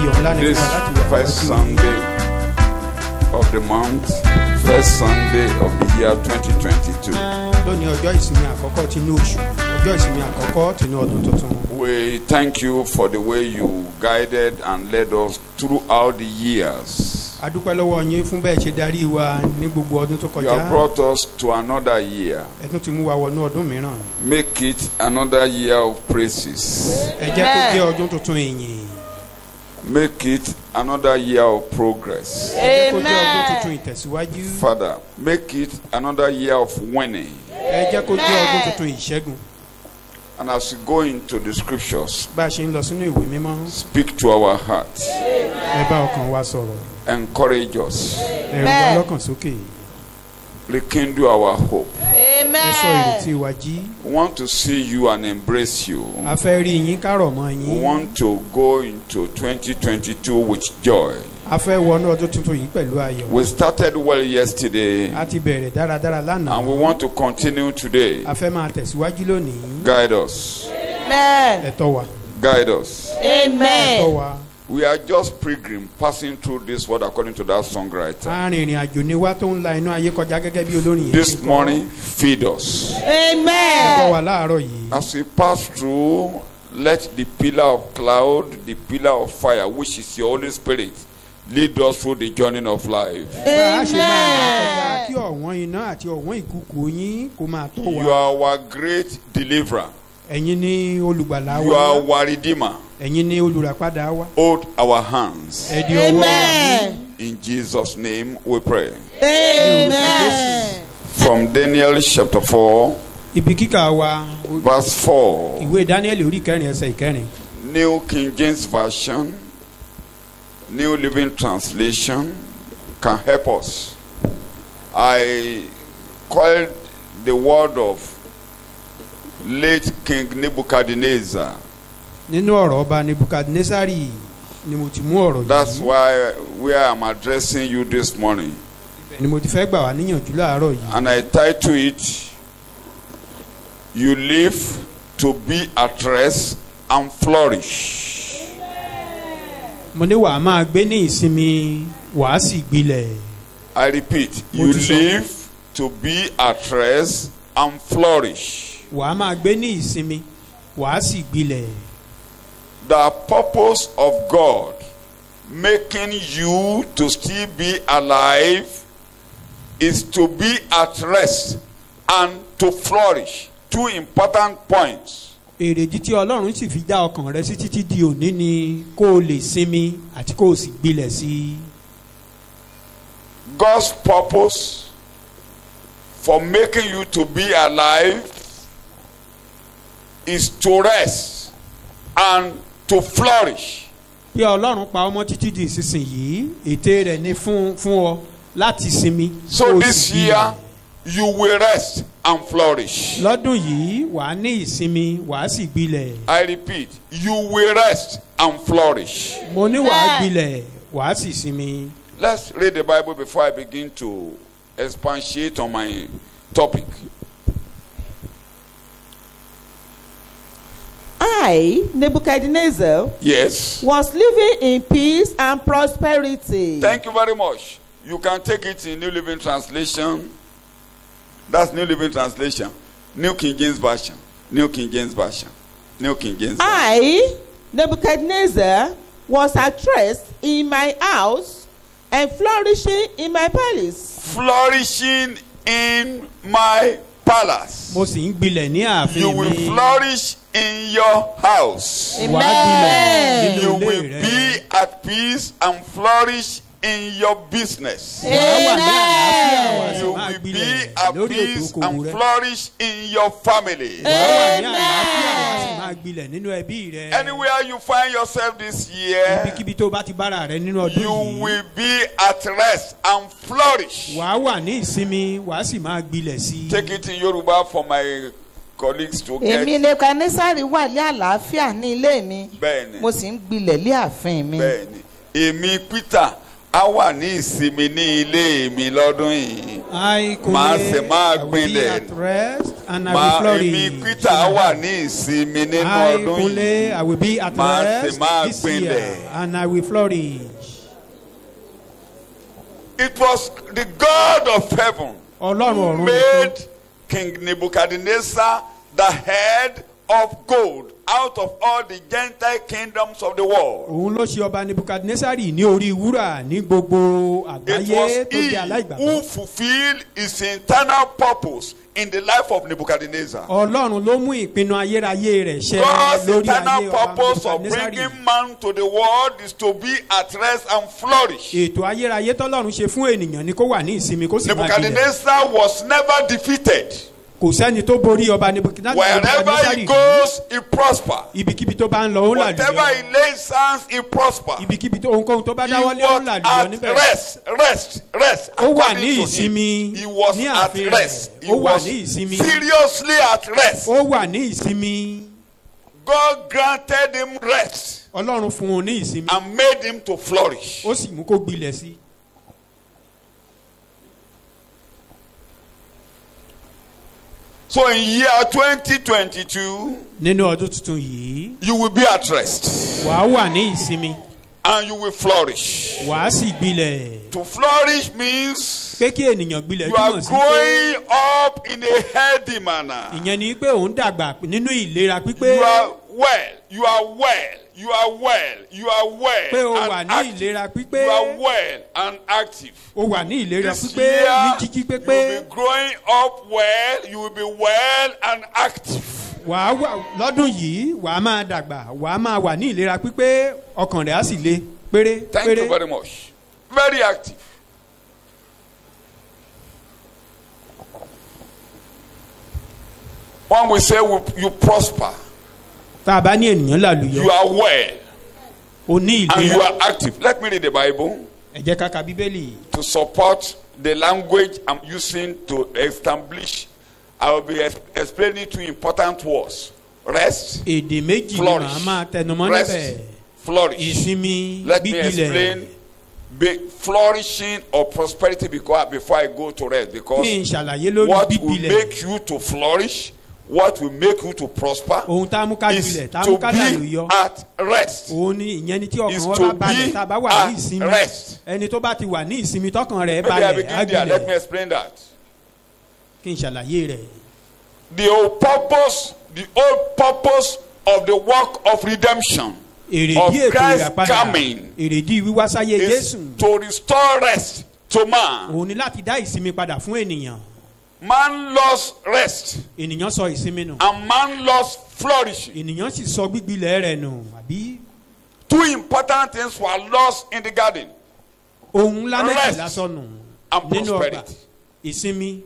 ayọ̀ ńlá ní This fún wa láti wà first níwájú Sunday of the month, first Sunday of the year 2022. lónìí ọjọ́ ìsinmi àkọ́kọ́ tinú oṣù ọjọ́ ìsinmi àkọ́kọ́ tinú ọdún tuntun. We thank you for the way you guided and led us throughout the years. a dúpẹ́ lọ́wọ́ yín fún bẹ́ẹ̀ ṣe darí wa ní gbogbo ọdún tó You kọjá. have brought us to another year. ẹ tún ti mú wa wọnú ọdún mìíràn. Make it another year of praises. ẹ jẹ́ kó jẹ́ ọdún tuntun ìyìn. Make it another year of progress. ẹ jẹ́ kó jẹ́ ọdún tuntun ìtẹ̀síwájú. Father, make it another year of winning. ẹ jẹ́ kó jẹ́ ọdún tuntun ìṣẹ́gun. And as we go into the scriptures, bá a ṣe ń lọ sínú ìwé mímọ́. speak to our hearts. ẹ bá ọkàn wa sọ̀rọ̀. Encourage us. ẹ rú wa lọ́kàn sókè. Rekindle our hope. ẹ sọ ìrètí wa jí. We want to see you and embrace you. a fẹ́ rí yín kárọ̀ mọ́ We yín. want to go into 2022 with joy. a fẹ́ wọnú ọdún tuntun yìí pẹ̀lú ayọ̀. We started well yesterday a ti bẹ̀rẹ̀ dáradára lánàá. and we want to continue today. a fẹ́ máa tẹ̀síwájú lónìí. Guide us. ẹ tọ́ wa. Guide us. ẹ tọ́ wa. We are just pilgrims passing through this world according to that songwriter. arìnrìn àjò ni wá tó ń la inú ayé kọjá gẹ́gẹ́ bí olórin yẹn. This morning, feed us. ẹ tọ́ wa láàárọ̀ yìí. As we pass through, let the pillar of cloud, the pillar of fire, which is your Holy Spirit, lead us through the journey of life. bá a ṣe máa kọjá kí ọ̀wọ́n iná àti ọ̀wọ́n ìkùkù yín kó máa tọ́ You wa. are our great deliverer. ẹ̀yin ni olùgbàlà You are wa. our redeemer. ẹ̀yin ni olùràpadà wa. Hold our hands. ẹ di ọwọ́ wa. In Jesus' name we pray. Amen. From Daniel chapter 4, ibi kíkà wa verse 4, ìwé Daniel orí kẹrin ẹsẹ̀ ìkẹrin. New King James Version, New Living Translation can help us. I called the word of late King Nebuchadnezzar. nínú ọ̀rọ̀ ọba Nebukadnesari ni mo ti mú ọ̀rọ̀ That's yìí. why where I'm addressing you this morning. ni mo ti fẹ́ gbà wá níyànjú láàárọ̀ yìí. And I title it, You Live to Be at Rest and Flourish. mo ní wàá máa gbé ní ìsinmi wàá sì gbilẹ̀. I repeat, you live to be at rest and flourish. wàá máa gbé ní ìsinmi wàá sì gbilẹ̀. The purpose of God making you to still be alive is to be at rest and to flourish. Two important points. èrèdí tí Ọlọ́run sì fi dá ọkàn rẹ sí títí di òní ni kó o lè sinmi àti kó o sì gbilẹ̀ sí i. God's purpose for making you to be alive is to rest and to flourish. bí Ọlọ́run pa ọmọ títí di ìsinsìnyí ète rẹ̀ ni fún ọ láti sinmi. So kó o this sì gbilẹ̀. year you will rest and flourish. lọ́dún yìí wàá ní ìsinmi wàá sì gbilẹ̀. I repeat, you will rest and flourish. mo ní wàá gbilẹ̀ wàá sì sinmi. Let's read the Bible before I begin to expatiate on my topic. I, Nebuchadnezzar, Yes. was living in peace and prosperity. Thank you very much. You can take it in New Living Translation. That's New Living Translation. New King James Version. New King James Version. New King James Version. I, Nebuchadnezzar, was at rest in my house and flourishing in my palace. Flourishing in my palace. mo sì ń gbilẹ̀ ní You ààfin will mi. flourish in your house. wàá gbilẹ̀ You nínú will ilé rẹ. be at peace and flourish in your business. wàá wà ní àlàáfíà wàá sì You máa will be gbilẹ̀ at lórí ètò peace okòwò and rẹ. flourish in your family. wàá wà ní àlàáfíà wàá sì máa gbilẹ̀ nínú ẹbí rẹ. Anywhere you find yourself this year, ibikíbi tó bá ti bára rẹ nínú ọdún you yìí. will be at rest and flourish. wàá wà ní ìsinmi wàá sì máa gbilẹ̀ sí i. Take it in Yoruba for my colleagues to èmi get. Nebukadnesari wà ní àlàáfíà ní ilé mi Bẹ́ẹ̀ni. mo sì ń gbilẹ̀ lé ààfin mi. Bẹ́ẹ̀ni, èmi Peter á wà ní ìsinmi ní ilé mi lọ́dún yìí. Màá sì máa gbinlẹ̀. Èmi Peter á wà ní ìsinmi nínú ọdún yìí. Màá sì máa gbinlẹ̀. And I will flourish. It was the God of heaven who made King Nebuchadnezzar the head of gold out of all the Gentile kingdoms of the world. Òun ló ṣe ọba Nebukadnesari ní orí wúrà ní gbogbo àgbáyé tó jẹ́ aláìgbàgbọ́. It was he who fulfilled his internal purpose in the life of Nebuchadnezzar. Ọlọ́run ló mú ìpinnu ayérayé rẹ̀ ṣẹ God's lórí ayé internal ọba purpose of Nebukadnesari. bringing man to the world is to be at rest and flourish. Ètò ayérayé tọ́lọ́run ṣe fún ènìyàn ni kó wà ní ìsinmi kó sì máa gbilẹ̀. Nebuchadnezzar was never defeated. Kò sẹ́ni tó borí ọba Nebukadnesari. Wherever he goes, he prosper. Ibikíbi tó bá ń lọ ó là lùyọ. Whatever he lays hands, he prosper. Ibikíbi tó ohunkóhun tó bá dáwọ́lé ó là lùyọ níbẹ̀. He was at rest. Ó wà ní ìsinmi. He was ní at ààfin rest. rẹ̀. He Ó wà was ní ìsinmi. seriously at rest. Ó wà ní ìsinmi. God granted him rest. Ọlọ́run fún un ní ìsinmi. And made him to flourish. Ó sì mú kó gbilẹ̀ sí. So in year 2022, nínú ọdún tuntun yìí, you will be at rest. Wàá wà ní ìsinmi. And you will flourish. Wàá sì gbilẹ̀. To flourish means pé kí ènìyàn gbilẹ̀ you are túmọ̀ sí growing up in a healthy manner. ìyẹn ni pé òun dàgbà nínú ìlera pípé. You are well. You are well. You are well. You are well. Pé o wà and ní active. ìlera pípé. You are well and active. O wà ní ìlera This pípé ní year, jíjí you pépé. will be growing up well. You will be well and active. Wàá wà lọ́dún yìí wàá máa dàgbà wàá máa wà ní ìlera pípé ọkàn rẹ̀ á sì le péré Thank you péré. very much. Very active. When we say you prosper, Tá a bá ní ènìyàn you làlùyọ, are well o ní and you ìlera. are active. Let me read the Bible Ẹ jẹ́ ká ka Bíbélì. to support the language I'm using to establish. I will be explaining two important words: rest, Èdè méjì ni flourish. màá máa tẹnumọ́ Rest, níbẹ̀. flourish. Ìsinmi Let me gbígbilẹ̀. explain flourishing or prosperity before I go to rest. Because Kí n ṣàlàyé lórí what will gbígbilẹ̀. make you to flourish, what will make you to prosper, Ohun tá a mú ká is gbilẹ̀ tá a to mú ká be làlùyọ. at rest. Òun ni ìyẹn ni tí Is ọkàn to wọn bá balẹ̀ be tá a bá wà ní at ìsinmi. rest. Ẹni tó bá ti wà ní ìsinmi tọkàn rẹ̀ Maybe I balẹ̀ á begin there. Let me gbilẹ̀. explain that. Kí n ṣàlàyé rẹ̀. The old purpose of the work of redemption of Èrèdí ètò Christ's ìràpadà. coming Èrèdí wíwá sáyé is Jésù. to restore rest to man. Òun ni láti dá ìsinmi padà fún ènìyàn. Man lost rest Ènìyàn sọ ìsinmi nù. and man lost flourishing. Ènìyàn sì sọ gbígbilẹ̀ rẹ̀ nù. Àbí Two important things were lost in the garden: ohun ńlá Rest méjìlá sọnù and nínú ọgbà. prosperity. Ìsinmi,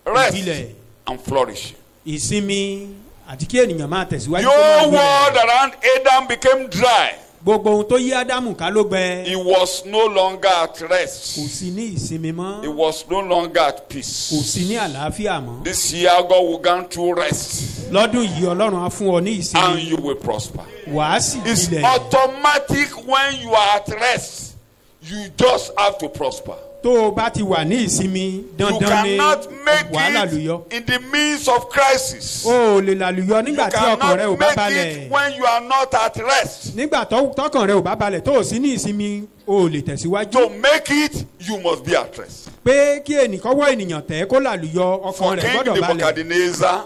Rest ìbílẹ̀, and flourishing. ìsinmi àti kí ènìyàn máa tẹ̀síwájú. The kó máa whole world gbilẹ̀. around Adam became dry. Gbogbo ohun tó yí Ádámù ká ló gbẹ. He was no longer at Kò rest. sí ní ìsinmi He mọ́. was no longer at Kò peace. sí ní àlàáfíà mọ́. This year, God will grant you rest Lọ́dún yìí Ọlọ́run á fún ọ ní and ìsinmi. you will prosper. Wàá sì It's gbilẹ̀. automatic when you are at rest. You just have to prosper. Tó o bá ti wà ní ìsinmi You dandan ni cannot make wàá làlùyọ. it in the midst of crisis. O ò lè làlùyọ You nígbà tí ọkàn rẹ ò cannot bá make balẹ̀. it when you are not at rest. Nígbà tọkàn rẹ ò bá balẹ̀ tó o sí ní ìsinmi o ò lè tẹ̀síwájú. To make it, you must be at rest. Pé kí ẹnìkọ́wọ́ ènìyàn tẹ̀ kó làlùyọ For ọkàn rẹ̀ King gbọ́dọ̀ balẹ̀. Nebuchadnezzar,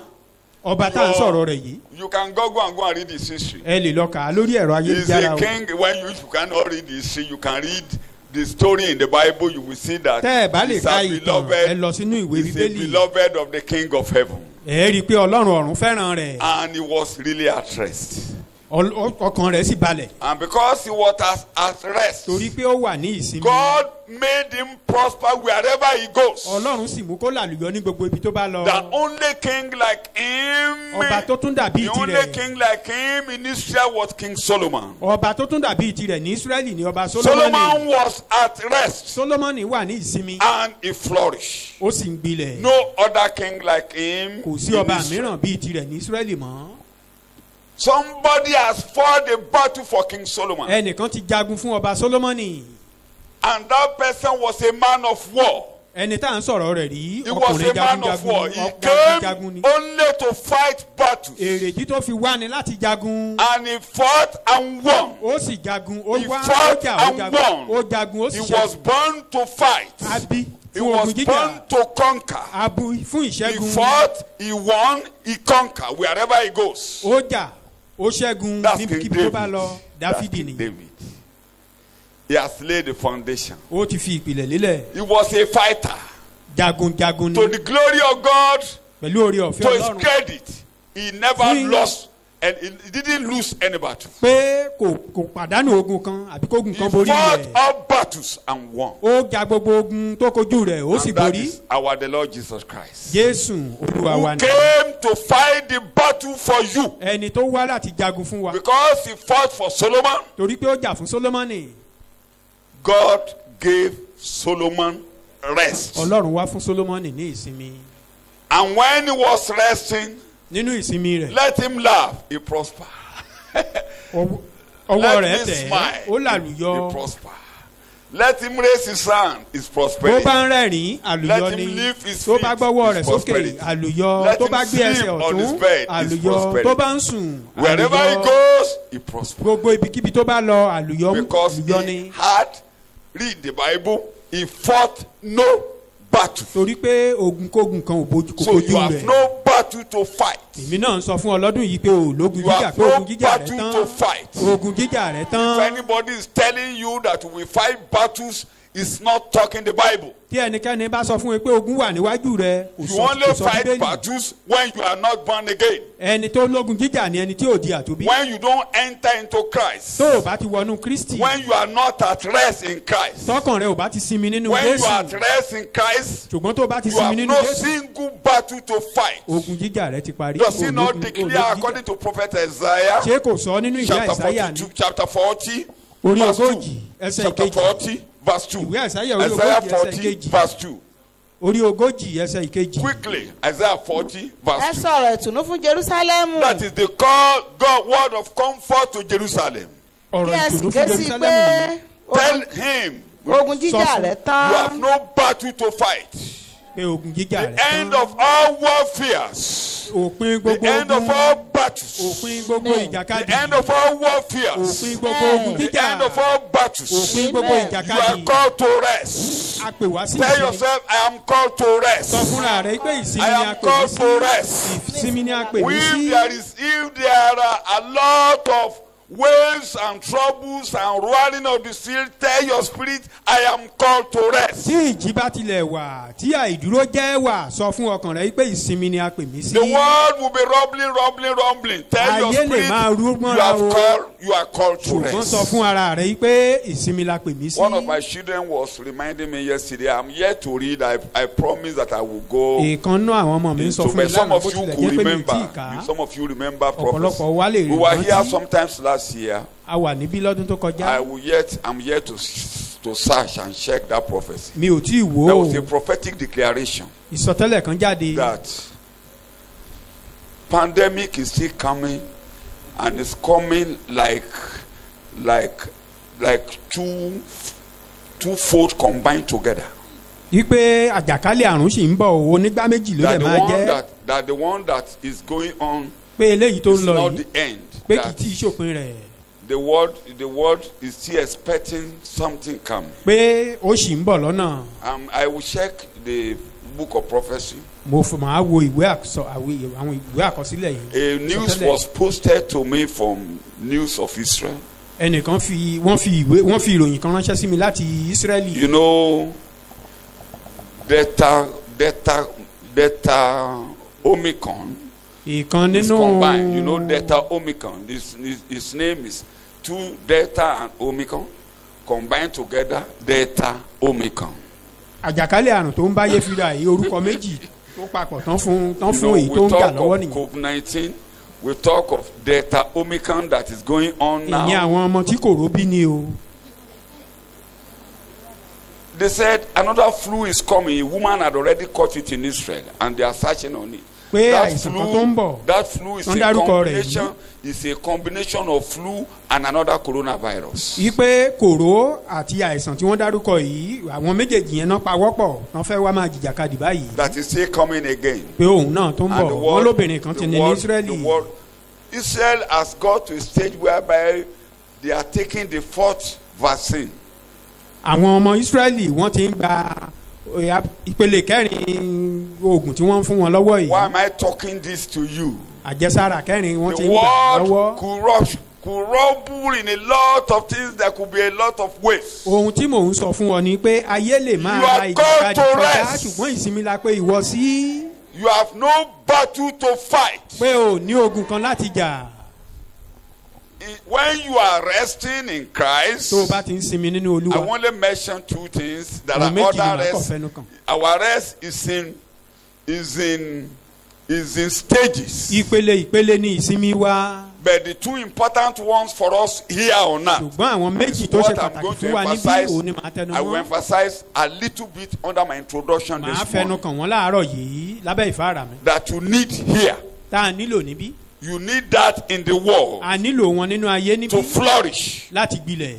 Ọba tá à ń sọ̀rọ̀ rẹ̀ yìí. you can go and read his history. Ẹ lè lọ kà á lórí ẹ̀rọ He's ayélujára a o. king. When you cannot read his history, you can read the story in the Bible. You will see that Tẹ́ ẹ bá lè he's ka a ìtàn ẹ beloved. lọ sínú ìwé He's a Bíbélì. beloved of the King of Heaven, Ẹ rí i pé Ọlọ́run ọ̀run fẹ́ràn rẹ̀. and he was really at rest. Ọkàn rẹ̀ sì balẹ̀. And because he was at rest, Torí pé ó wà ní ìsinmi. God made him prosper wherever he goes. Ọlọ́run sì mú kó làlùyọ ní gbogbo ibi tó bá lọ. The only king like him, Ọba tó tún dàbí the only tirẹ̀. king like him in Israel was King Solomon. Ọba tó tún dàbí tirẹ̀ ní Ísírẹ́lì ní ọba Solomon Sólómọ́nì. was at rest Sólómọ́nì wà ní ìsinmi. and he flourished. Ó sì ń gbilẹ̀. No other king like him. Kò sí in ọba Israel. mìíràn bíi tirẹ̀ ní Ísírẹ́lì mọ́. Somebody has fought the battle for King Solomon. Ẹnìkan ti jagun fún ọba Sólómọ́nì. And that person was a man of war. ẹni tá à ń sọ̀rọ̀ rẹ̀ rí He was ọkùnrin a man of war. He came ni. only to fight battles. èrèdí tó fi wá ni láti jagun. And he fought and won. ó sì jagun ó He wá ó fought jà ó and jagun won. ó jagun ó sì He was ṣẹ́gun. born to fight. a bí He fún was ogun born jíjà to conquer. a bú fún He ìṣẹ́gun. fought, he won, he conquered wherever he goes. ó jà ó ṣẹ́gun That's King níbikíbi tó David. bá lọ That's dáfídì King ni. David. He has laid the foundation. ó ti fi ìpìlẹ̀ lélẹ̀ He was a fighter. jagunjagun To ni the glory of God, pẹ̀lú oore ọ̀fẹ́ to his ọlọ́run credit, he never Fún- lost and he didn't lose any battle. pé kò pàdánù ogun kan àbí kógun He kan borí fought rẹ̀. all battles and won. ó ja gbogbo ogun tó kojú rẹ̀ ó sì And that borí. is our the Lord Jesus Christ. jésù olúwa wa Who ni. came to fight the battle for you. ẹni tó wá láti jagun fún wa. Because he fought for Solomon, torí pé ó jà fún solomoni. God gave Solomon rest. ọlọ́run wá fún solomoni ní ìsinmi. And when he was resting, nínú ìsinmi rẹ̀ let him laugh, he prospered. ọwọ́ Let rẹ̀ him tẹ̀ smile, ó he làlùyọ. prospered. Let him raise his hand, his tó prosperity. bá ń rẹ́rìn àlùyọ Let ni. him lift his tó bá feet, gbọ́wọ́ his rẹ̀ sókè prosperity. àlùyọ. Let tó him bá gbé ẹsẹ̀ sleep on his ọ̀tún bed, his àlùyọ. prosperity. tó bá ń sùn Wherever he àlùyọ. goes, he prospers. gbogbo ibikíbi tó bá lọ àlùyọ Because àlùyọ he ni. had read the Bible, he fought no battle. torí pé ogunkógun kan kò So you kojú have rẹ̀. no battle to fight. èmi náà ń sọ fún ọlọ́dún yìí pé o lógun You jíjà have pé no ogun jíjà rẹ̀ battle tán to fight. ogun jíjà rẹ̀ If tán. anybody is telling you that we fight battles, it's not talking the Bible. tí ẹnikẹ́ni bá sọ fún mi pé ogun wà níwájú rẹ̀ kò You sọ only kò sọ fight bíbélì. battles when you are not born again. ẹni tó lógun jíjà ni ẹni tí ò di àtòbí. When you don't enter into Christ. tó o bá ti wọnú kristi. When you are not at rest in Christ. tọkàn rẹ ò bá ti sinmi nínú When you are at jésù. rest in Christ, ṣùgbọ́n tó o bá ti you have sinmi nínú no jésù. single battle to fight. ogun jíjà rẹ ti parí. Does he not Ológun- declare ológun according jíjà. to prophet Isaiah? ṣé kò sọ nínú ìwé Chapter àìsáyà ni. 42, chapter 40, orí verse 2. ogójì ẹsẹ̀ Chapter ìkejì. 40, verse 2. ìwé àìsáyà orí Isaiah ogójì ẹsẹ̀ 40, ìkejì. verse 2. orí ogójì ẹsẹ̀ ìkejì. Quickly, Isaiah 40, ẹ verse 2. sọ̀rọ̀ ìtùnú fún jerusalemu. That is the call, God, word of comfort to Jerusalem. ọ̀rọ̀ kí ẹ sì ìtùnú ké fún sí jerusalem pé nìyí. Tell him ogun jíjà Sọ fún- rẹ̀ you tán. have no battle to fight. pé ogun jíjà The rẹ end tán. of all warfares. òpin The gbogbo end of ogun. all battles. òpin gbogbo Amen. ìjàkadì. The end of all warfares. òpin gbogbo ogun Amen. The end of all battles. òpin gbogbo Amen. You are ìjàkadì. called to rest. a pè wá sí Tell ìsinmi. yourself, I am called to rest. sọ fúnra rẹ pé ìsinmi I ni a am pè mí called sí. to rest. ìsinmi ni a pè mí If sí. there are a lot of waves and troubles and roaring of the sea, tell your spirit, I am called to rest. tí ìjì bá tilẹ̀ wà tí àìdúró jẹ́ wà sọ fún ọkàn rẹ pé ìsinmi ni a pè mí sí. The world will be rumbling. Tell your ayé lè spirit, máa rú you mọ́ra o. are called to ṣùgbọ́n sọ rest. fún ara rẹ pé ìsinmi la pè mí sí. One of my children was reminding me yesterday, I'm yet to read. I promise that I will go ìkan náà àwọn ọmọ mi ń sọ into, fún mi but some lánàá of bó you tilẹ̀ could jẹ́ pé mi ò tí ì remember. kà á. Some of you remember prophecy. ọ̀pọ̀lọpọ̀ wa lè rí We were here ìrántí. sometimes last year. a wà níbí lọ́dún tó kọjá. I'm yet to search and check that prophecy. mi ò tí ì wò There ó. was a prophetic declaration ìsọtẹ́lẹ̀ kan jáde. that pandemic is still coming, and it's coming like two-fold combined together. wípé àjàkálẹ̀ àrùn sì ń bọ̀ o onígbà méjì ló lè máa jẹ́. That the one that is going on pé eléyìí tó is ń lọ not yìí the end. pé kì í That tí ì ṣòpin rẹ̀. the world is still expecting something coming. pé ó sì ń bọ̀ lọ́nà. I will check the book of prophecy. mo fi máa wo ìwé àwọn ìwé àkọsílẹ̀ yìí. A news Ìsọtẹ́lẹ̀. was posted to me from News of Israel. ẹnìkan wọ́n fi ìròyìn kan ránṣẹ́ sí mi láti Ísírẹ́lì. You know, Delta Omicron ìkan is nínú. combined. You know, Delta Omicron. His name is 2 Delta and Omicron combined together. Delta Omicron. àjàkálẹ̀ àrùn tó ń báyé fira yìí orúkọ méjì tó papọ̀ tán fún You know, èyí tó we ń jà talk lọ́wọ́ of nìyẹn. COVID-19. We talk of Delta Omicron that is going on ìyẹn now. àwọn ọmọ tí kò róbí ni o. They said another flu is coming. A woman had already caught it in Israel, and they are searching on it. pé àìsàn kan tó ń bọ̀ that flu is wọ́n a dárúkọ rẹ̀ combination. It's a combination of flu and another coronavirus. yìí pé kòró àti àìsàn tí wọ́n dárúkọ yìí àwọn méjèèjì yẹn náà pawọ́pọ̀ wọ́n fẹ́ wá máa jìjàkadì báyìí That is still coming again. pé òun náà tó ń bọ̀ And the wọ́n lóbìnrin kan ti ní ní the Ísírẹ́lì. world, Israel has got to a stage whereby they are taking the 4th vaccine. àwọn ọmọ Ísírẹ́lì wọ́n ti ń gba ìpele kẹrin oògùn tí wọ́n ń fún wọn lọ́wọ́ yìí Why am I talking this to you? àjẹsára kẹrin wọ́n ti The ń gbà lọ́wọ́. world could rubble in a lot of things. There could be a lot of ways. ohun tí mò ń sọ fún ọ ni pé ayé lè máa You ra are ìjàkadì called to kọjá rest. ṣùgbọ́n ìsinmi la pé ìwọ sí You have no battle to fight. pé o ní ogun kan láti jà When you are resting in Christ, tó o bá ti ń sinmi nínú I Olúwa. only mention 2 things. There ohun are méjì ni other màá kàn rests. fẹnu kàn. Our rest is in stages. ìpele ní ìsinmi wa But the 2 important ones for us here on earth. ṣùgbọ́n àwọn méjì tó ṣe What I'm pàtàkì going fún to wa níbí emphasize, òun ni màá tẹnu I will mọ́. emphasize a little bit under my introduction màá this fẹnu morning. kàn wọ́n láàárọ̀ yìí lábẹ́ ìfáàrà mi. That you need here. tá a nílò níbí You need that in the world a nílò wọn nínú ayé to níbí flourish. láti gbilẹ̀.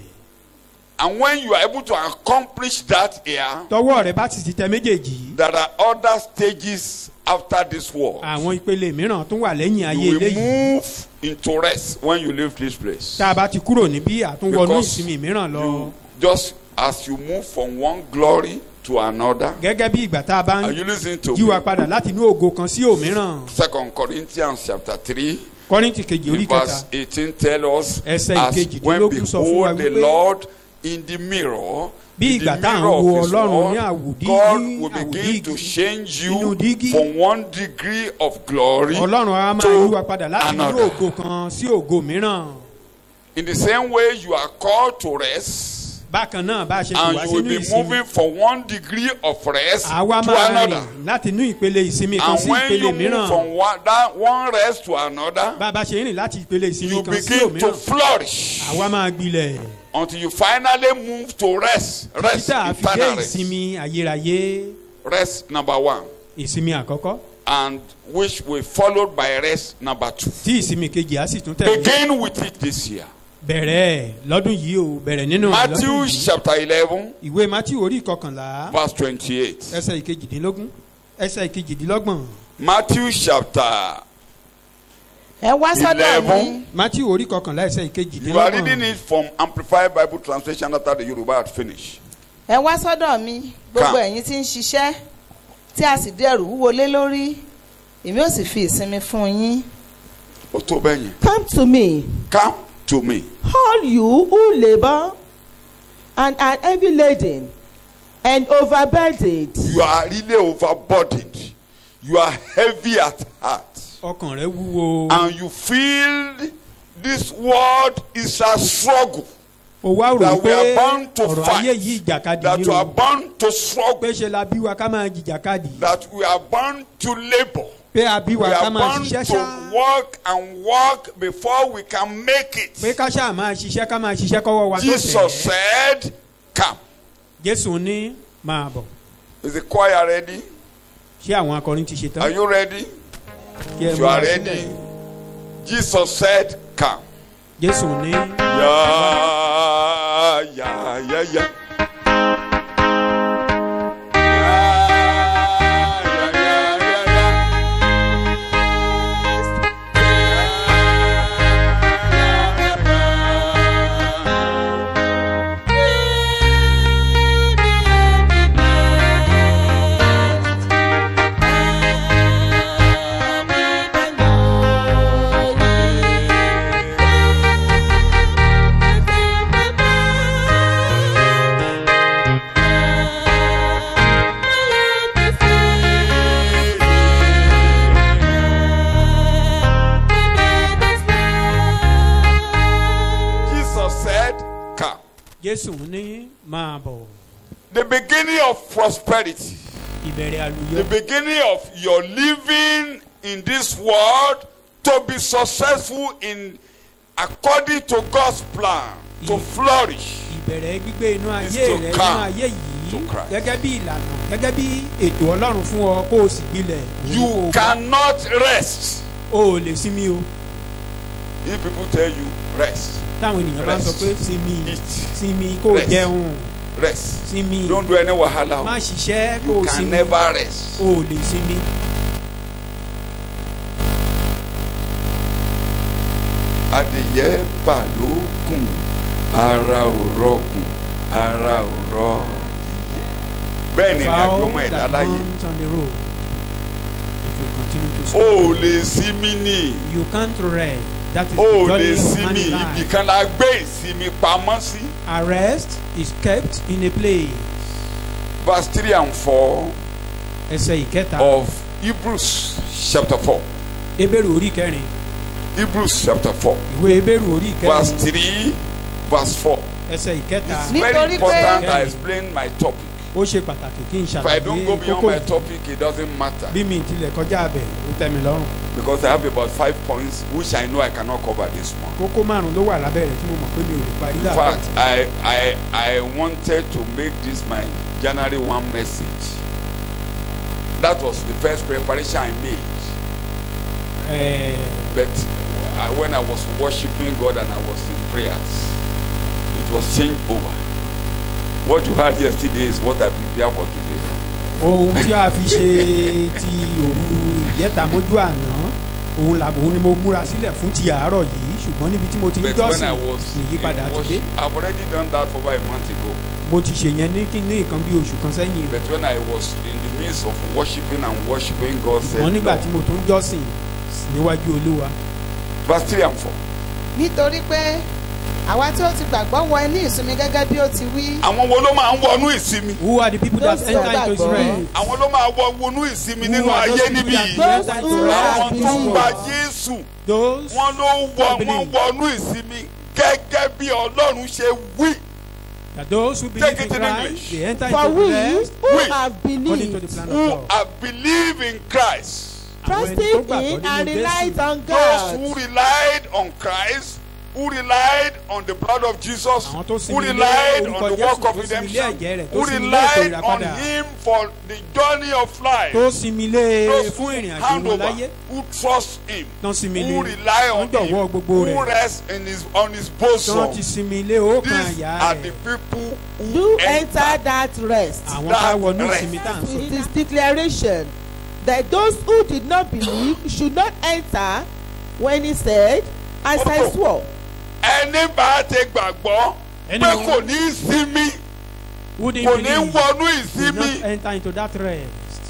And when you are able to accomplish that here, tọwọ́ rẹ bá ti tẹ méjèèjì there are other stages after this world. àwọn ìpele mìíràn tún wà lẹ́yìn ayé You will eléyìí. move into rest when you leave this place. tá a bá ti kúrò níbí àtúnwọnú Because ìsinmi mìíràn lọ. You, just as you move from one glory to another. gẹ́gẹ́ bí ìgbà tá a bá Are ń you listening to jí wa me? padà láti inú ògo kan sí òmíràn. 2 Corinthians chapter 3. Kọ́ríńtì kejì orí kẹta Verse 18 tell us, Ẹsẹ̀ as when ìkejìdínlógún sọ fún wa behold the wípé Lord in the mirror, bí in the ìgbà tá à ń mirror wo of his Ọlọ́run ní word, God will àwòdígí begin to change nínú you dígí. from one degree of glory Ọlọ́run á máa to yí wa padà láti inú another. ògo kan sí ògo mìíràn. In the same way you are called to rest, bákan náà bá a ṣe tù wá and you will sínú be ìsinmi moving from one degree of rest àwa to máa another. rìn láti inú ìpele ìsinmi kan And sí when ìpele you move mìíràn. from one rest to another, bá a bá ṣe ń rìn láti ìpele ìsinmi you kan sí begin to òmíràn flourish àwa máa gbilẹ̀. until you finally move to rest. Rest, títà àfi dé eternal rest. ìsinmi ayérayé. Rest number 1. ìsinmi àkọ́kọ́ And which will followed by rest number 2. tí ìsinmi kejì á sì tún tẹ̀lé. Begin with it this year. bẹ̀rẹ̀ lọ́dún yìí o bẹ̀rẹ̀ nínú Matthew lọ́dún yìí. chapter 11 ìwé Matthew orí ìkọkànlá verse 28. ẹsẹ̀ ìkejìdínlógún ẹsẹ̀ ìkejìdínlọ́gbọ̀n. Matthew chapter ẹ wá sọ́dọ̀ mi 11. Matthew orí ìkọkànlá ẹsẹ̀ You are reading ìkejìdínlọ́gbọ̀n. it from Amplified Bible Translation after the Yoruba had finished. ẹ wá sọ́dọ̀ mi gbogbo Come. ẹ̀yin tí ń ṣiṣẹ́ tí a sì dẹrù wúwo lé lórí èmi ó sì fi ìsinmi fún yín. Ó tó bẹ́ẹ̀ yẹn. Come to me, Come to me. all you who labour and are heavy laden and overburdened, You are really overburdened. You are heavy at heart. ọkàn rẹ wúwo. And you feel this world is a struggle. o wá rò That we pé are bound to ọ̀rọ̀ fight. ayé yìí ìjàkadì That ni you are o. bound to struggle. pé ṣe la bí wa ká máa jìjàkadì. That we are bound to labor. pé a bí We wa ká are máa bound ṣiṣẹ́ to ṣá. work and work before we can make pé it. ká ṣáà máa ṣiṣẹ́ ká máa ṣiṣẹ́ kọ́wọ́ wa tó Jesus tẹ̀. said, come. Jésù ní máa bọ̀. Is the choir ready? ṣé àwọn akọrin ti ṣe Are tán? you ready? Kí ẹ If you are múra ready, sílẹ̀. Jesus said, come. Jésù ní Yeah, yeah, yeah, yeah. Jésù ní máa bọ̀. The beginning of prosperity, Ìbẹ̀rẹ̀ the àlùyọ. beginning of your living in this world to be successful in according to God's plan, to flourish. Ìbẹ̀rẹ̀ gbígbé inú ayé to rẹ̀ inú come. ayé yìí to Christ. gẹ́gẹ́ bí ìlànà gẹ́gẹ́ bí ètò Ọlọ́run fún ọ kó o sì gbilẹ̀. You cannot rest. O ò lè sinmi o. If people tell you rest, táwọn ènìyàn bá ń sọ pé sinmi eat, sinmi kó o rest. jẹun rest. sinmi Don't do any wahala. má ṣiṣẹ́ kó You o can sinmi never rest. o ò lè sinmi. Adìyẹ balógun, ara ò rọgùn, ara ò rọ. Bẹ́ẹ̀ ni ìrìnàjò ọmọ ẹ̀dá that láyé. runs on the road. If you continue to O ò lè sinmi ni. you can't rest. That is O ò the lè journey of sinmi. man's life. Ibìkan la gbé ìsinmi pamọ́ sí. Arrest is kept in a place. Verse 3 and 4 Ẹsẹ̀ ìkẹta. of Hebrews chapter 4. Hébérù orí kẹrin. Hebrews chapter 4. Ìwé Hébérù orí Verse kẹrin. 3, verse 4. Ẹsẹ̀ ìkẹta. It's Nítorí very pé- important I explain my topic. Ó ṣe pàtàkì kí n If I don't go ṣàlàyé beyond kókó my yìí. topic, it doesn't matter. Bí mi tilẹ̀ kọjá abẹ̀ ó tẹ́ mi lọ́rùn. Because I have about 5 points which I know I cannot cover this month. Kókó márùn-ún ló wà lábẹ́ rẹ̀ tí mo mọ̀ pé mi ò lè parí In láàárọ̀. fact, I wanted to make this my January 1 message. That was the first preparation I made. But when I was worshiping God and I was in prayers, it was changed over. What you had yesterday is what I prepare for today. Ohun tí a fi ṣe ti òru ìyẹ́ta mójú àná òun ni mo múra sílẹ̀ fún ti àárọ̀ yìí ṣùgbọ́n níbi tí mo ti ń But when I jọ́sìn was ìyípadà in ti dé. worship, I've already done that over a month ago. Mo ti ṣe yẹn ní nǹkan bí oṣù kan sẹ́yìn rẹ̀. But when I was in the midst of worshiping and worshiping, God said, Wọ́n nígbà no. tí mo tún jọ́sìn níwájú Olúwa. Verse 3 and 4. nítorí pé àwa tí ó ti gbàgbọ́ wọ ilé ìsinmi gẹ́gẹ́ bí ó ti wí. Àwọn wo ló máa ń wọnú ìsinmi? Who are the people that Those enter that into His gbàgbọ́. rest? Àwọn ló máa wọnú ìsinmi Who nínú are those ayé people níbí that yìí. Those enter who into are Àwọn tó ń gba rest? Jésù. Those Wọ́n ló that wọ́n believe. wọnú ìsinmi gẹ́gẹ́ bí Ọlọ́run ṣe wí. That those who believe Take in it in Christ, English. they enter For into we rest who We, have according to the believed, plan Who of God. have believed in Christ. Àwọn ẹni tó trusting gbàgbọ́ in nínú and relied Jésù. on Those who God. relied on Christ, who relied on the blood of Jesus, Àwọn tó who sinmi lé relied orúkọ on the Jésù, work of tó sinmi lé redemption, ẹ̀jẹ̀ rẹ̀, tó who sinmi lé ètò relied on ìràpadà. Him for the journey of life. Tó sinmi lé Those fún ìrìn àjò hand wọn over, láyé. who trust Him, Tán sinmi lé who rely on wọ́n jọ̀wọ́ Him, gbogbo who rẹ̀. rest on His Tán bosom. ti sinmi lé ọkàn These àyà are rẹ̀. the people who Do enter that rest. Àwọn tá wọnú rest. ìsinmi tá à ń sọ. It is declaration that those who did not believe should not enter when he said, as I swore. Ẹni bá ti gbàgbọ́ pé Anyone kò ní í sinmi, Who didn't kò ní believe wọnú will ìsinmi. not enter into that rest.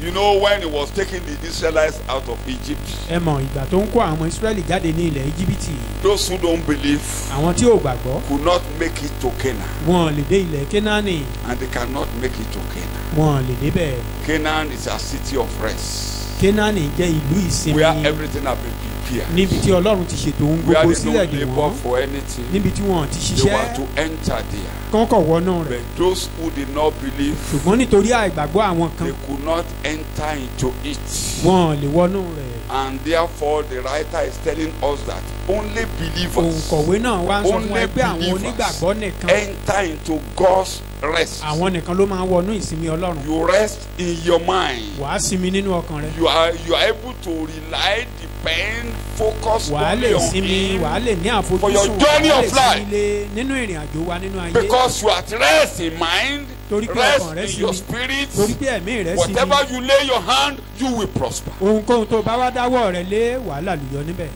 You know when he was taking the Israelites out of Egypt, Ẹ mọ̀ ìgbà tó ń kó àwọn Ísírẹ́lì jáde ní ilẹ̀ Íjíbítì. those who don't believe Àwọn tí ò gbàgbọ́ could not make it to Canaan, wọn lè dé ilẹ̀ Kénáánì. and they cannot make it to Canaan. Wọn lè débẹ̀. Canaan is a city of rest, Kénáánì jẹ́ ìlú ìsinmi. where everything has been prepared, Níbi tí Ọlọ́run ti ṣètò ohun where gbogbo they sílẹ̀ don't dè labor wọ́n. for anything. Níbi tí wọ́n ti They were ṣiṣẹ́ to enter there. kọ́kọ́ wọnú rẹ̀. But those who did not believe, Ṣùgbọ́n nítorí àìgbàgbọ́ àwọn kan they could not enter into it. wọn lè wọnú rẹ̀. And therefore, the writer is telling us that only believers, Òǹkọ̀wé náà wá ń sọ fún wa only pé àwọn believers onígbàgbọ́ nìkan enter into God's rest. àwọn nìkan ló máa ń wọnú ìsinmi Ọlọ́run. You rest in your mind. Wàá sinmi nínú ọkàn rẹ. You are able to rely, depend, focus Wàá only lè on sinmi, Him, wàá lè ní For your àfojúsùn, journey wàá lè of life. sinmi lé nínú ìrìn àjò wa nínú ayé. because you are at rest in mind, Torí pé rest ọkàn rẹ in your sinmi. spirit. Torí pé ẹ̀mí rẹ sinmi. Whatever you lay your hand, you will prosper. Ohunkóhun tó bá wá dáwọ́ rẹ lé wàhálà lùyọ níbẹ̀.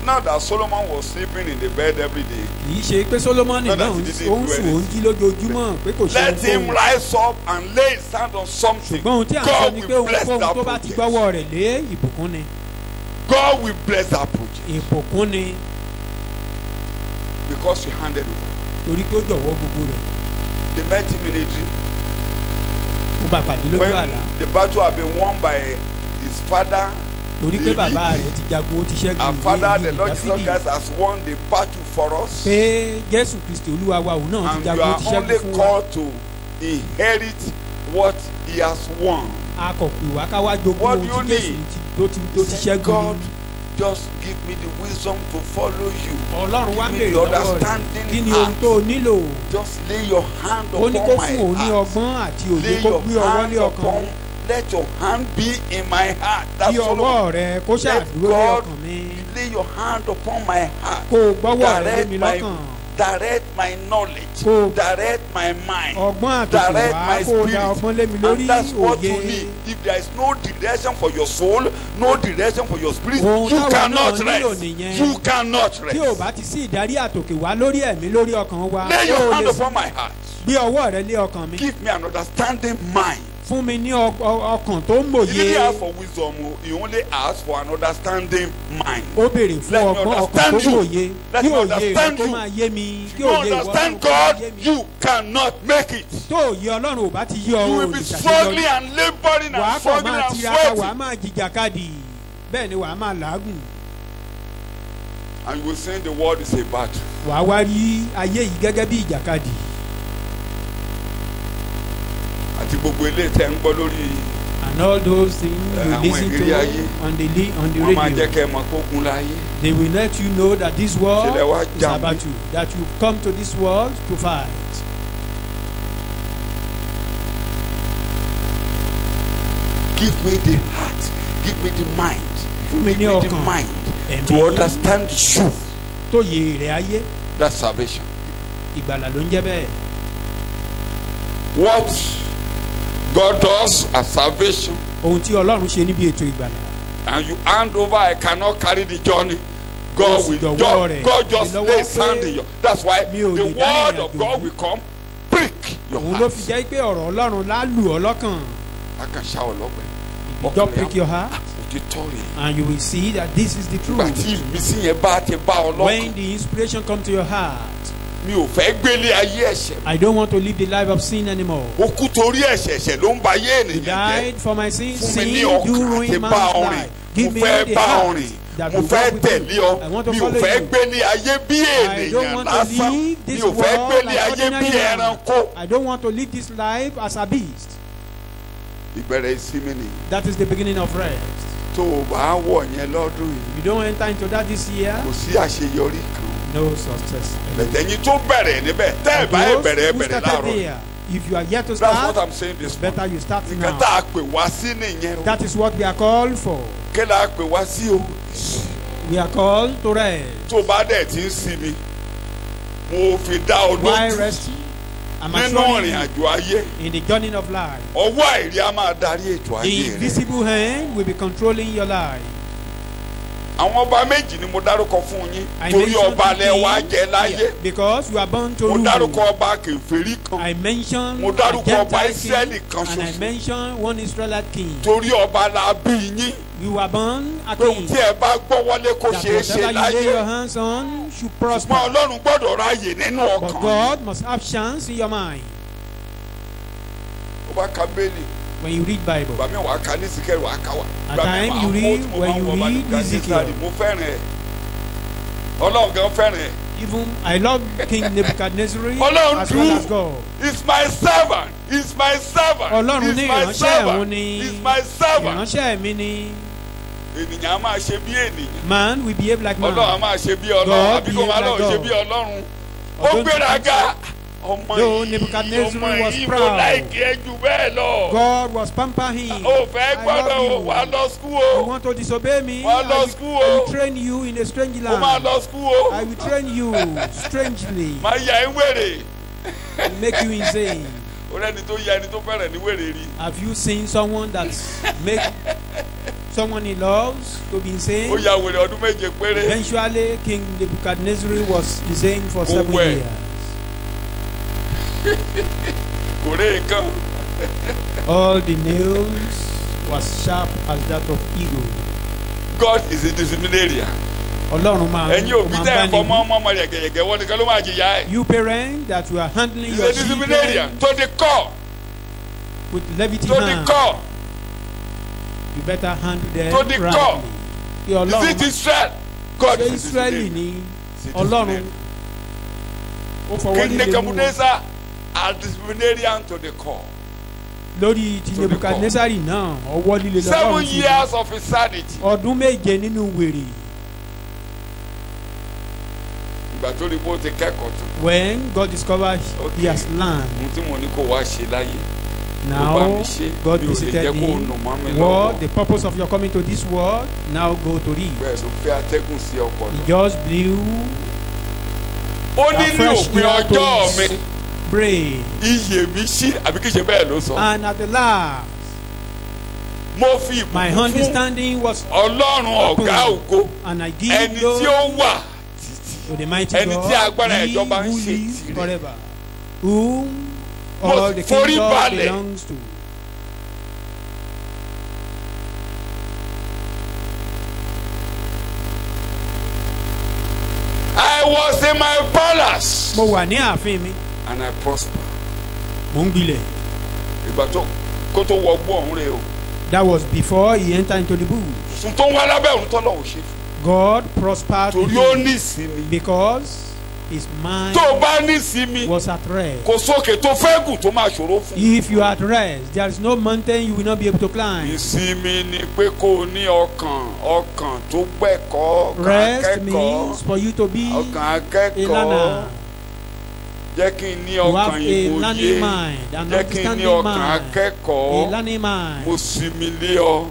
Not that Solomon was sleeping in the bed every day. Kì í ṣe pé Sólómọ́nì Not that náà he ń didn't ó ń do sùn ó ń jí lójoojúmọ́ pé kò ṣe Let him ohunkóhun. rise up and lay his hand on something. Ṣùgbọ́n ohun tí à ń sọ God ni pé will bless ohunkóhun that tó bá ti project. gbọ́wọ́ rẹ̀ lé ìbùkún ni. God will bless that project Ìbùkún ni because you handed over. torí pé ó jọ̀wọ́ gbogbo rẹ̀. The mighty military, Ó bá pàdé lójú when àlá. the battle had been won by his father, Torí pé bàbá rẹ̀ ti jagun ó ti ṣẹ́gun our ìwé father, the ìlú Lord Jesus Dáfídì. Christ, has won the battle for us. Pé Jésù Kristi Olúwa wa òun náà ti And you jagun ó are ti only ṣẹ́gun fún wa. called to inherit what he has won. A kò pè wá ká wá jogún What ohun do tí you Jésù need? tó ti ṣẹ́gun God, ni. just give me the wisdom to follow you. Ọlọ́run wá Give me béèrè the lọ́wọ́ rẹ̀ understanding kí ni ohun heart. tó nílò. Just lay your hand Ó ní kó upon fún òun my ní heart. ọgbọ́n àti òye Lay kó your gbé ọwọ́ hand lé ọkàn upon. mi. Let your hand be in my heart. That's Kí all. ọwọ́ rẹ kó Let ṣàdúró lé God ọkàn mi. lay your hand upon my heart. Kó o gbọ́wọ́ rẹ lé Direct mi my, lọ́kàn. direct my knowledge. Kó- Direct my mind. Ọgbọ́n Direct àtòkè my wá kó o da ọgbọ́n lé mi spirit. lórí And that's what you òye. need. If there is no direction for your soul, no direction for your spirit, Ohun you táwa cannot náà nílò rest. nìyẹn. You cannot Tí ò rest. bá ti sí ìdarí àtòkè wá lórí ẹ̀mí lórí ọkàn wa. Lay ó your hand lè upon my heart. gbé ọwọ́ rẹ lé ọkàn mi. Give me an understanding mind. Fún mi ní ọkàn tó ń He mòye. didn't ask for wisdom. He only asked for an understanding mind. Ó béèrè fún Let me ọgbọ́n ọkàn tó understand you. mòye. Let Kí me òye rẹ understand kó you. máa yé mi. Kí You òye ìwọ understand Ọlọ́run kó máa God, yé mi. you cannot make it. Tó òye Ọlọ́run ò bá ti yé ọ You will ò be lè struggling ṣàṣeyọrí. and laboring Wàá and kàn struggling máa and tiraka, wàá sweating. máa jìjàkadì. Bẹ́ẹ̀ ni wàá máa làágùn. And you will say the world is a battle. Wàá wá rí ayé yìí gẹ́gẹ́ bí ìjàkadì. Àti gbogbo ilé tẹ́ ń gbọ́ lórí And all those things you àwọn listen ìrírí ayé. to on the wọ́n máa radio, jẹ́ kẹ́ ẹ mọ̀ kó gun láyé. they will let you know that this world Ṣẹlẹ̀ wá is jà mí. about you, that you come to this world to fight. Give me the heart. Give me the mind. Fún mi Give ní me the ọkàn mind ẹ̀mí to understand you. tó yé rẹ̀ ayé. That's salvation. Ìgbàlà ló ń jẹ́ bẹ́ẹ̀. What God does as salvation, Ohun tí Ọlọ́run ṣe níbi ètò ìgbàlà. and you hand over, I cannot carry the journey. God Yes, will the just, word. God just The lay word sand pé in your. That's why mi ò the lè dá word ìrìn of àjò God yìí. will come, prick your Òun ló heart. fi jẹ́ pé ọ̀rọ̀ Ọlọ́run lá lù ọ́ lọ́kàn. I can shout ọlọ́gbẹ́. Don't prick your heart, Òtítọ́ rè. and you will see that this is the Nígbà tí truth. ìmísí yẹn bá ti bá ọ When lọ́kàn, the inspiration comes to your heart, mi ò fẹ́ gbélé ayé ẹ̀ṣẹ̀. I don't want to live the life of sin anymore. Ó kú torí ẹ̀ṣẹ̀, ẹ̀ṣẹ̀ ló ń ba ayé You ènìyàn jẹ́. died for my sins. Fún mi Sin ní do ọkàn ruin àti man's bá ọ rìn. life. Mo Give me fẹ́ the bá ọ heart rìn. that Mo will fẹ́ walk with tẹ̀lé you. ọ. I want to Mi ò follow fẹ́ you. gbélé ayé bí I don't ènìyàn want to lásán. live Mi this ò fẹ́ world gbélé like ayé bí ordinary man. ẹranko. I don't want to live this life as a beast. Ìbẹ̀rẹ̀ ìsinmi nìyí. That is the beginning of rest. Tó o bá wọ̀ yẹn lọ́dún yìí, You don't enter into that this year, kò sí àṣeyọrí kan. no success. Bẹ̀tẹ̀yìn tó bẹ̀rẹ̀ níbẹ̀ tẹ́ ẹ̀ bá ẹ̀ bẹ̀rẹ̀ ẹ̀ Who bẹ̀rẹ̀ started láàárọ̀. there? If you are yet to That's what start, I'm saying this morning. better you start Nǹkan now. tá a pè wá sí nìyẹn o. That is what we are called for. Kí la pè wá sí o? We are called to rest. Tó bá dẹ̀ ti ń sinmi, mo fi dá ọ Why lójú. resting? I'm Nínú assuring ìrìn you, àjò ayé, in the journey of life, ọwọ́ àìrí a máa darí ètò the ayé rẹ̀. invisible hand will be controlling your life. Àwọn ọba méjì ni mo dárúkọ fún yín. I Torí mentioned ọba the lẹ wá king jẹ láyé. here because you are born to Mo rule. dárúkọ ọba kèfèrí kan. I mentioned Mo a dárúkọ ọba Gentile Ísírẹ́lì king, kan and I ṣoṣo. mentioned one Israelite king. Torí ọba la bí yín. You were born a Pé ohun king. tí ẹ bá gbọ́ wọlé kó That ṣeé ṣe whatever you lay your láyé. hands on should Ṣùgbọ́n prosper. Ọlọ́run gbọ́dọ̀ ráàyè nínú But ọkàn. God must have chance in your mind. Ó bá ka Bélì. When you read Bible, Ìgbà mi wàá ka ní Síkẹ́rì wàá ka wà. At time you read, when you read Ezekiel. Mo fẹ́ràn ẹ̀. Ọlọ́run gan fẹ́ràn ẹ̀. even I love King Nebuchadnezzar Ọlọ́run as well as dùn. God. He's my servant. He's my servant. Ọlọ́run He's ní my ìránṣẹ́ servant. òun ni He's my servant. ìránṣẹ́ mi ni. Ènìyàn á máa ṣe bí ènìyàn. Man will behave like man. Ọlọ́run á máa ṣe bí Ọlọ́run. God Àbí kò máa behave lọ́run like ṣe God. bí Ọlọ́run. Ó Ọdún gbéraga. Ọmọ Though yìí Nebuchadnezzar ọmọ was yìí mo proud. láìkí ẹ jù bẹ́ẹ̀ lọ. God was pampering him. O fẹ́ I gbọ́dọ̀ love o you. wà lọ skul You o. want to disobey me? Wà lọ I will, school, I will o. train you in a strange O máa land. lọ skul o. I will train you strangely Máa yà ẹ́ wèrè. and make you insane. O rẹ́ni tó yà ẹni tó fẹ́ràn ní wèrè rí. Have you seen someone that make someone he loves to be Ó insane? ya wèrè ọdún méje péré. Eventually, King Nebuchadnezzar was insane for Go 7 where? years. Kò rí nǹkan. All the nails was sharp as that of eagle. God is a disciplinarian. Ọlọ́run máa Ẹ̀yin ó òbí máa tẹ́ ẹ̀ bá fọ ní. mọ́ ọmọ yẹ̀gẹ̀yẹ̀gẹ̀ wọ́n nìkan ló máa jìyà ẹ̀. You parents that you are handling He's your a disciplinarian children to the core. with levity To the hand, core. you better handle them To the core. rightly. Kí Is Ọlọ́run it Israel? God ṣe is a Israeli disciplinarian. ní He's a Ọlọ́run disciplinarian. ó fọwọ́ King líle mú wọn. Nebuchadnezzar are disciplinarian to the core. Lórí ti To the Nebuchadnezzar náà ọwọ́ líle 7 lọ́lọ́run sí. years of insanity. Ọdún méje nínú wèrè. ìgbà tó rí bó ti kẹ́kọ̀ọ́ tán. When God discovered he has learned, ohun tí mo ní kó wá ṣe láyé. now God visited him. What the purpose of your coming to this world? Now go to it. bẹ́ẹ̀ ló fẹ́ atẹ́gùn sí ọpọlọ. He just blew ó a ní ní fresh òpin air to ọjọ́ mi his brain. iyè mi ṣí àbí kí ṣe bẹ́ẹ̀ ló sọ. And at the last, mo fi my ìbùkún fún understanding was ọlọ́run ọ̀gá ògo and I give ẹni tí glory ó wà to the mighty ẹni tí God, agbára he ìjọba ń who ṣe lives tirẹ̀. forever, whom all the forí kingdom balẹ̀. belongs to. I was in my palace Mo wà ní ààfin mi, and I prosper. mo ń gbilẹ̀. ìgbà tó kó tó wọ gbọ́ ọ̀hún rẹ̀ o. That was before he entered into the bush. sùn tó ń wá lábẹ́ òun tọ́lọ̀ ò ṣe fún. God prospered torí ó him ní ìsinmi. because his mind tó o bá ní ìsinmi was at rest. kò sókè tó fẹ́ gùn tó máa ṣòro fún. If you are at rest, there is no mountain you will not be able to climb. ìsinmi ni pé kó o ní ọkàn tó gbẹ̀kọ́ ọkàn Rest akẹ́kọ̀ọ́ means for you to be ọkàn a akẹ́kọ̀ọ́ learner. jẹ́ kí n ní You have ọkàn a ìmòye learning mind, an jẹ́ kí n ní understanding ọkàn mind, a akẹ́kọ̀ọ́ learning mind. mo sinmi lé ọ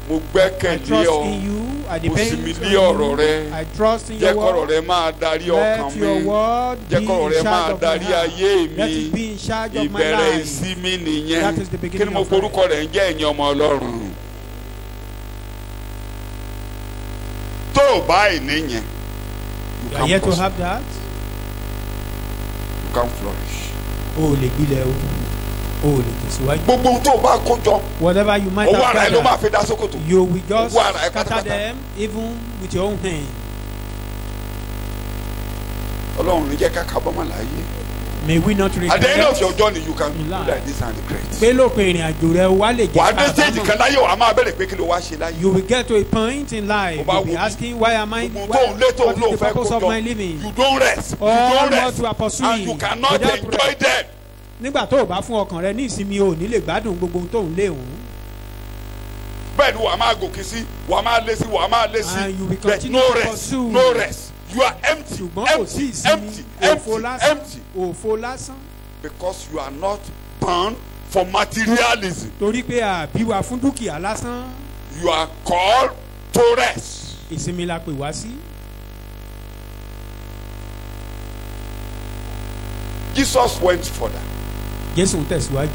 mo I gbẹ́kẹ̀lé trust ọ in you. I mo depend sinmi on lé ọ̀rọ̀ you. rẹ I trust in jẹ́ your kọ́rọ̀ word. rẹ máa darí ọkàn Let mi your word be jẹ́ kọ́rọ̀ rẹ in máa charge of my darí ayé heart. Let mi it be in charge of my ìbẹ̀rẹ̀ life. ìsinmi nìyẹn That is the kí beginning ni mo of forúkọ life. rẹ̀ ń jẹ́ ẹ̀yin ọmọ Ọlọ́run tó o bá ìní yẹn You are yet to have that. you can flourish. O ò lè gbilẹ̀ o ò lè tẹ̀síwájú. gbogbo ohun tó o bá kó jọ Whatever you might owó ara ẹ have ló máa gathered, fi dá sókòtò. you will just Owó ara ẹ scatter pátápátá. them even with your own hand. Ọlọ́run ní jẹ́ ká kábọ́mọ̀ láàyè. May we not at the end of regret. your journey you can do Life. like this and regret. Pé lópin ìrìn àjò rẹ wá lè wà á jẹ́ dé stage kan kábàámọ̀. láyé wà á máa bẹ̀rẹ̀ pé kí ló wá ṣe láyé. You will get to a point in life. Ó bá You'll be wo bí- asking why am I? gbogbo tó ń lé tó What ń lò is the fẹ́ purpose kó of jọ my living? you don't rest you All don't what rest you are pursuing, and you cannot without enjoy rest. them. Nígbà tó o bá fún ọkàn rẹ ní ìsinmi o ò ní lè gbádùn gbogbo ohun tó ń lé òun. bẹ́ẹ̀ ni wà á máa gòkè sí wà á máa lé sí wà á máa lé sí And you will but continue no to rest pursue. no rest you are empty Ṣùgbọ́n kò sí empty ìsinmi, empty òfo empty lásán, empty òfo lásán. because you are not born for materialism. Torí pé àbí wa fún dúkìá lásán, You are called to rest. ìsinmi la pè wá sí. Jesus went further Jésù ń tẹ̀síwájú.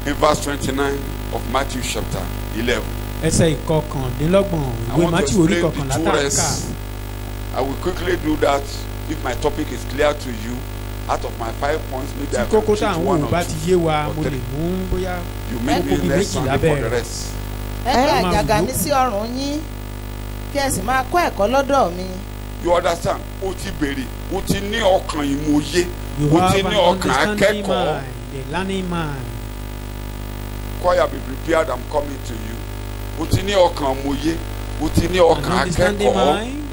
in verse 29 of Matthew chapter 11. Ẹsẹ̀ ìkọkàndínlọ́gbọ̀n I ìwé want to Mátíù orí explain kọkànlá the tá two a kà. rests. I will quickly do that if my topic is clear to you. Out of my 5 points, maybe Tí I can kókó tá à teach ń one wò or bá two. ti yé wa, or mo three. lè mú bóyá You may be Ẹ̀kọ́ less méjì Sunday for lábẹ́ the rẹ̀. rest. ẹ gbé máa àjàgà wò. mi sí ọrùn yín kí ẹ sì máa kọ́ ẹ̀kọ́ lọ́dọ̀ mi. You understand? O ti béèrè, o ti ní ọkàn ìmòye, you o have ti an ní ọkàn understanding akẹ́kọ̀ọ́. mind, a learning mind. Choir be prepared, I'm coming to you. O ti ní ọkàn ìmòye, o ti ní An ọkàn understanding akẹ́kọ̀ọ́. mind,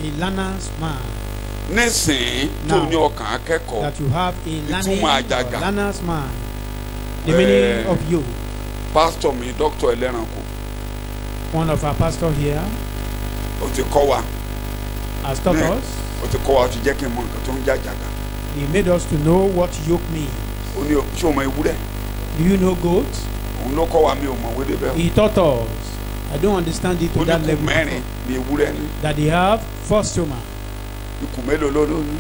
a learner's mind. Nísìnyí tó Now, ní ọkàn akẹ́kọ̀ọ́. That you have a learning Ìtumọ̀ or àjàgà. learner's mind. The meaning of you. Pastor mi, Dr. Ẹlẹ́ranko, One of our pastors here o ti kọ́ wa. has taught Ní- us. O ti kọ́ wa, o ti jẹ́ kí n mọ nǹkan tó ń jàjàgà. He made us to know what yoke means. O ní ṣé o mọ ewúrẹ́? Do you know goat? Òun ló kọ́ wa mi ò mọ̀ wéde bẹ́ẹ̀. He taught us. I don't understand it O to ní that ikùn level. mẹ́rin ni ewúrẹ́ ní. That they have four stomach. Ikùn mélòó ló ní?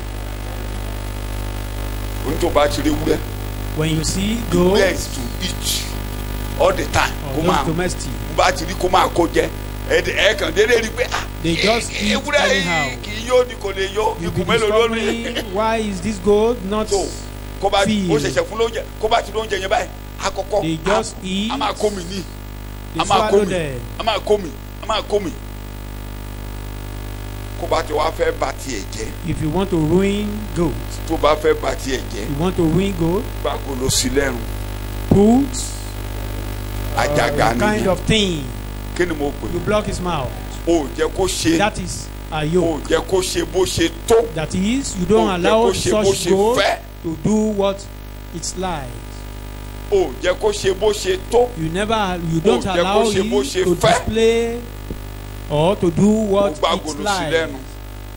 O ní tó bá ti rí ewúrẹ́. When you see Ewúrẹ́ goat is to eat all the time. or Kó máa those domestic, bá ti rí kó máa kó jẹ. Ẹ kàn déédéé rí pé they just eat ewúrẹ́ anyhow. yìí kì í yó ni kò lè yó. You'll be Ikùn mélòó ló ní? discovering why is this goat not So kó bá feed. ó ṣẹ̀ṣẹ̀ fún lóúnjẹ kó bá ti lóúnjẹ yẹn báyìí àkọ́kọ́ They just eat. a máa kó mi ní They a máa kó swallow mi them. a máa kó mi a máa kó mi kó bá ti wá fẹ́ bà tiẹ̀ jẹ́ If you want to ruin goat, tó bá fẹ́ bà tiẹ̀ jẹ́ you want to ruin goat, gbàgbọ́ ló sí lẹ́rùn put àjàgà a kind nìyẹn of thing. kí ni mo pè You block his mouth. ó jẹ́ kó ṣe That is a ó yoke. jẹ́ kó ṣe bó ṣe tó That is, you don't ó jẹ́ allow kó ṣe bó such ṣe goat fẹ́ to do what it's like. ó jẹ́ kó ṣe bó ṣe tó You don't jẹ́ kó allow ṣe him bó ṣe to fẹ́. display or to do ó what gbàgbọ́ it's ló sí like. lẹ́nu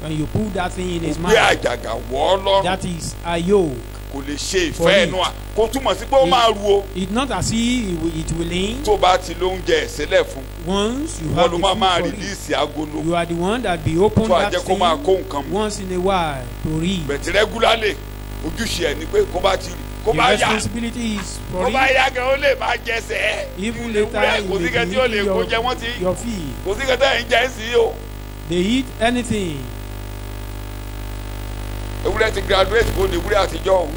when you put that thing in his gbé mouth, àjàgà wọ̀ ọ́ lọ́rùn that is a yoke. kò lè ṣe ìfẹ́ ẹnu à kò túmọ̀ sí pé ó máa ru o. It's not as if it will end. tó bá ti lóúnjẹ sílẹ̀ fún Once you wọn have ló the máa máa food for it, rìlíìsì agolo you are the one that be open tó that àjẹ́ kó máa kó thing nǹkan mu. once in a while to read. bẹ̀tì rẹ́gúlálẹ̀ ojúṣe ẹ̀ ni pé kó bá ti kó The bá yá responsibility is for kó bá it. yá gan ó lè máa jẹsẹ̀ Even ewúrẹ́ later, kò sí you kẹ́ tí ó lè kó jẹ wọ́n ti eat your feed. kò sí kẹ́ tí ẹ̀ ń jẹ́ sí o. They eat anything. ewúrẹ́ ti graduate kó ní ewúrẹ́ àtijọ́ o.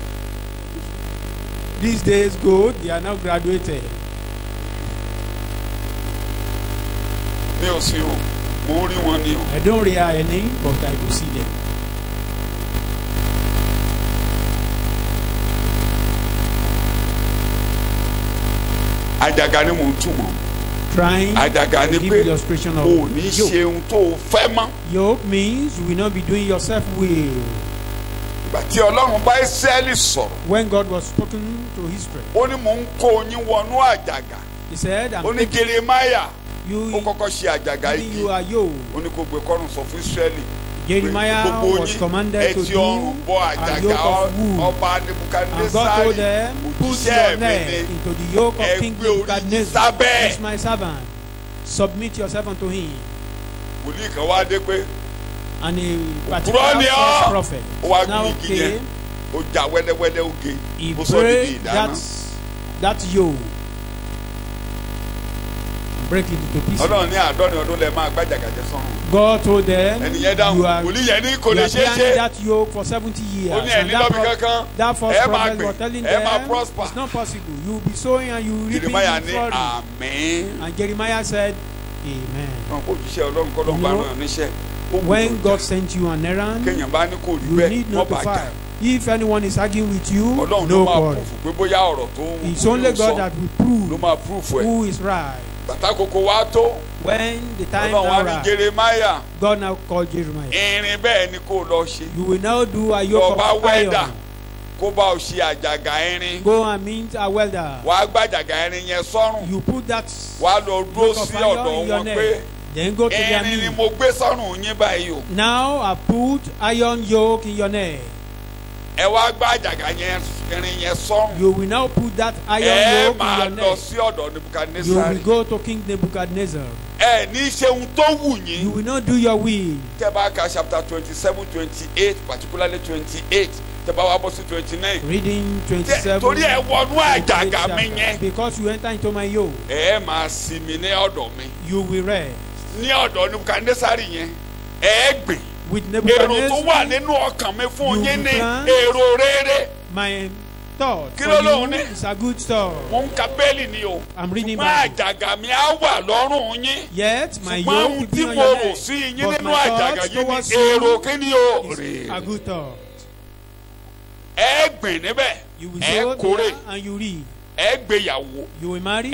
These days go, they are now graduated. mi ò sí o mo ń rí wọn ni o. I don't rear any, but I do see them. àjàgà ni mò ń túmọ̀ Trying àjàgà ni to give pé illustration of o ní yoke. ṣe ohun tó o fẹ́ mọ́. Yoke means you will not be doing yourself will. ìgbà tí ọlọ́run bá Ísírẹ́lì sọ̀rọ̀ When God was spoken to Israel, ó ní mò ń kó yín wọnú àjàgà He said, "I'm ó ní taking Jeremáyà ó you, kọ́kọ́ ṣe àjàgà giving igi you a yoke." ó ní kó gbé kọ́rùn sọ fún Ísírẹ́lì Jeremiah gbogbo was yín commanded to ẹ ti do ọrùn bọ a àjàgà yoke of wood. ọba And God Nebukadnesari told them, "Put òjíṣẹ́ your mi neck ni into the yoke ẹ of King gbé orí yín Nebuchadnezzar. sábẹ́." He's my servant. Submit yourself unto him." wòlíì kan wá dé pé And a Òpùrọ́ ni particular ọ́. false prophet ó wá now gbé igi yẹn came. ó já wẹ́lẹ́wẹ́lẹ́ ó gé He ó sọ níbi break ìdáná that yoke. Break it into pieces. ọlọ́run ní àádọ́rin ọdún lẹ máa gbàjàgàjẹ sọ́run God told them, ẹnìyẹn dáhùn you are wòlíì yẹn ní kò you lè are ṣeé bearing ṣe that yoke for 70 years. ó ní ẹ̀ And ní lọ́bì kankan that false ẹ máa prophet gbìn was telling ẹ máa them, prosper. it's not possible. You will be sowing and you will reap Jeremáyà in ní glory. àmín. And Jeremiah said, Amen. wọn kò jíṣẹ́ ọlọ́run kọ́ ló ń bá You know, ràn níṣẹ́ ó wù When ló God jà. sent you an errand, kéèyàn bá ní kò rí you bẹ́ẹ̀ need wọ́n not to bá jà fight. If anyone is arguing with you, ọlọ́run ló no máa quarrel. proof pé bóyá ọ̀rọ̀ tó ń It's only God that will ló prove máa proof ẹ̀ who is right. bàtà kókó wá tó When the time ọlọ́run wá ní arrives, Jeremáyà God now called Jeremiah. irin bẹ́ẹ̀ ni kò lọ ṣe You will now do a yoke lọ bá of wẹ́dà iron. kó bá o ṣe àjàgà irin Go and meet a welder. wàá gbàjàgà irin yẹn sọ́rùn You put that wàá lọ dúró yoke of sí iron ọ̀dọ̀ in your wọn neck. pé Then go to their irin ni knee. mo gbé sọ́rùn yín báyìí o Now I put iron yoke in your neck. ẹ wá gbàjàgà yẹn irin yẹn sọ́rùn You will now put that iron ẹ yoke máa in your lọ neck. sí ọ̀dọ̀ You will Nebukadnesari go to King Nebuchadnezzar. ẹ ní ṣe ohun tó wù You yín will not do your will. tẹ́ bá ka chapter 27 28 particularly 28 tẹ́ bá wá bọ́ sí 29 Reading 27. torí ẹ wọnú 28 àjàgà mi chapter. yẹn Because you enter into my yoke, ẹ máa sinmi ní ọ̀dọ̀ mi you will rest. ní ọ̀dọ̀ Nebukadnesari yẹn ẹ gbìn With èrò tó wà Nebuchadnezzar, nínú ọkàn mi fún You yín ní plan. èrò rere my thought Kí for ló you lóhùn ní? is a good thought. mo ń ka bẹ́ẹ̀lì ni o I'm reading ṣùgbọ́n Bible. àjàgà mi á wà lọ́rùn yín Yet my ṣùgbọ́n yoke ohun will tí be on mo your rò neck. sí yín But nínú my àjàgà thoughts yín ní towards èrò you kí ni o is a rè good thought. ẹ gbìn níbẹ̀ You will ẹ sow kórè there and you reap. ẹ gbéyàwó You will marry.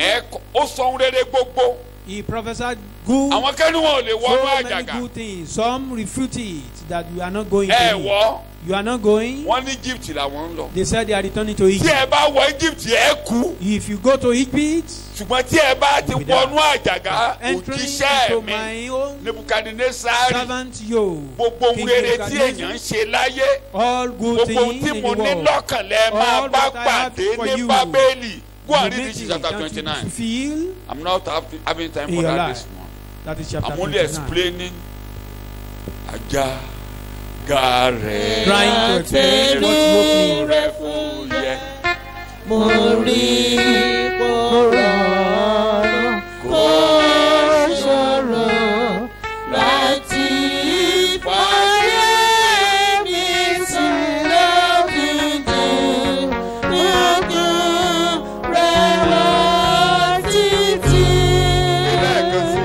ó sọ ohun rere gbogbo He prophesied good, àwọn kẹ́ni wọn ò lè wọnú so many àjàgà good things. Some refute it that you are not going ẹ to Egypt. wọ́ You are not going. wọ́n ní Egypt làwọn ń lọ They said they are returning to tí Egypt. ẹ bá wọ Egypt ẹ kú If you go to Egypt, ṣùgbọ́n tí ẹ bá ti Without wọnú àjàgà entering òjíṣẹ́ into mi my own Nebukadnesari servant yoke, gbogbo ohun King rere tí Nebuchadnezzar, èèyàn ń ṣe láyé all good gbogbo ohun things tí in mo the ní world, lọ́kàn lẹ́ máa all bá that I have pàdé for ní you, Bábélì go and you read make this it chapter that you 29 fulfill. I'm not having time In for your that life. this morning That is chapter I'm only 29. explaining àjàgà rẹ̀ Trying to explain what yoke means. rẹ̀ fún yẹ mo rí kó rọrùn kó ṣòro láti fàyè mi sílẹ̀ dídùn gbogbo rẹ̀ wá títí. lẹ́ẹ̀kan sí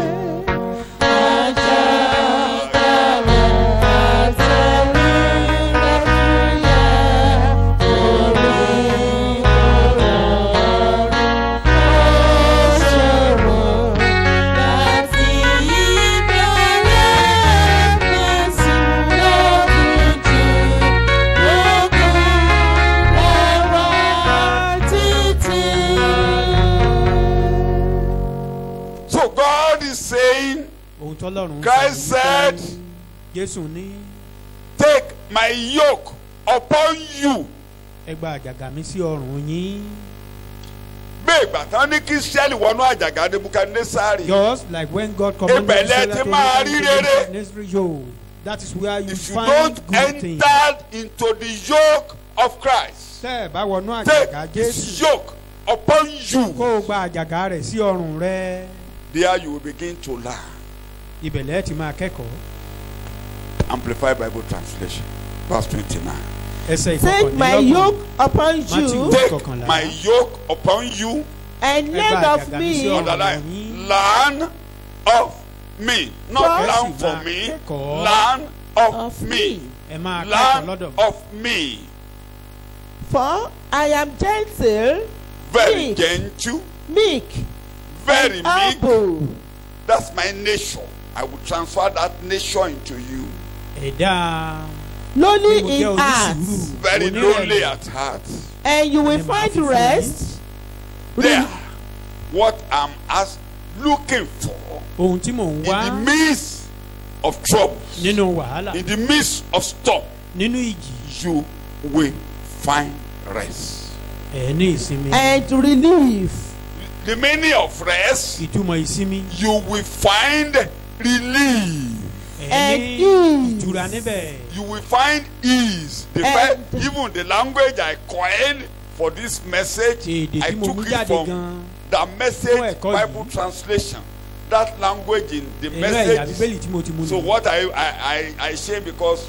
so God is saying Ohun tọ́lọ́run sọ Christ wípé said Jésù ní. Take my yoke upon you. Ẹ gba àjàgà mi sí ọrùn yín. Bẹ́ẹ̀ ìgbà tán ní kí Ísírẹ́lì wọnú àjàgà Nebukadnesari. Just like when God commanded Ibẹ̀lẹ̀ Israel ti máa rí rere. to that is where you If you find don't good things. enter into the yoke of Christ, Tẹ́ ẹ bá wọnú take àjàgà his Jésù yoke upon you. kó o gba àjàgà rẹ̀ sí ọrùn rẹ. There you will begin to learn. Ibẹ̀lẹ̀ ti máa kẹ́kọ̀ọ́. Amplified Bible Translation, verse 29. Ẹsẹ̀ Take my yoke upon Matthew. you Take my yoke upon you. and learn of me, Underline. Learn of me. Not Yes. learn for me. Kẹ́kọ̀ọ́. Learn of of me. me. Ẹ máa kẹ́kọ̀ọ́ Learn lọ́dọ̀ mi. of me. For I am gentle, Very Meek. gentle. meek, Very and meek. humble. That's my nature. I will transfer that nature into you. Ẹ̀dá Lowly mo in jẹ́ heart, onísùúrù. Very onírẹ̀lẹ̀. lonely at heart. and you will Ẹ máa fi find fún rest. There. What I'm looking for Ohun tí mò ń in wá the midst of trouble, nínú wàhálà, in the midst of storm, nínú ìjì, you will find rest. ẹ ní ìsinmi. And relief. The meaning of rest, Ìtumọ̀ ìsinmi. you will find relief. Ẹ And ní ease. ìtura níbẹ̀. You will find ease. And- Even the language I coined for this message, Èdè I tí mo mú took it jáde from gan. the Message Fún ẹ̀kọ́ Bible yìí. translation. That language in the Ẹ̀rọ ẹ̀yà message. Bíbélì tí mo ti mú So nù. what I say, because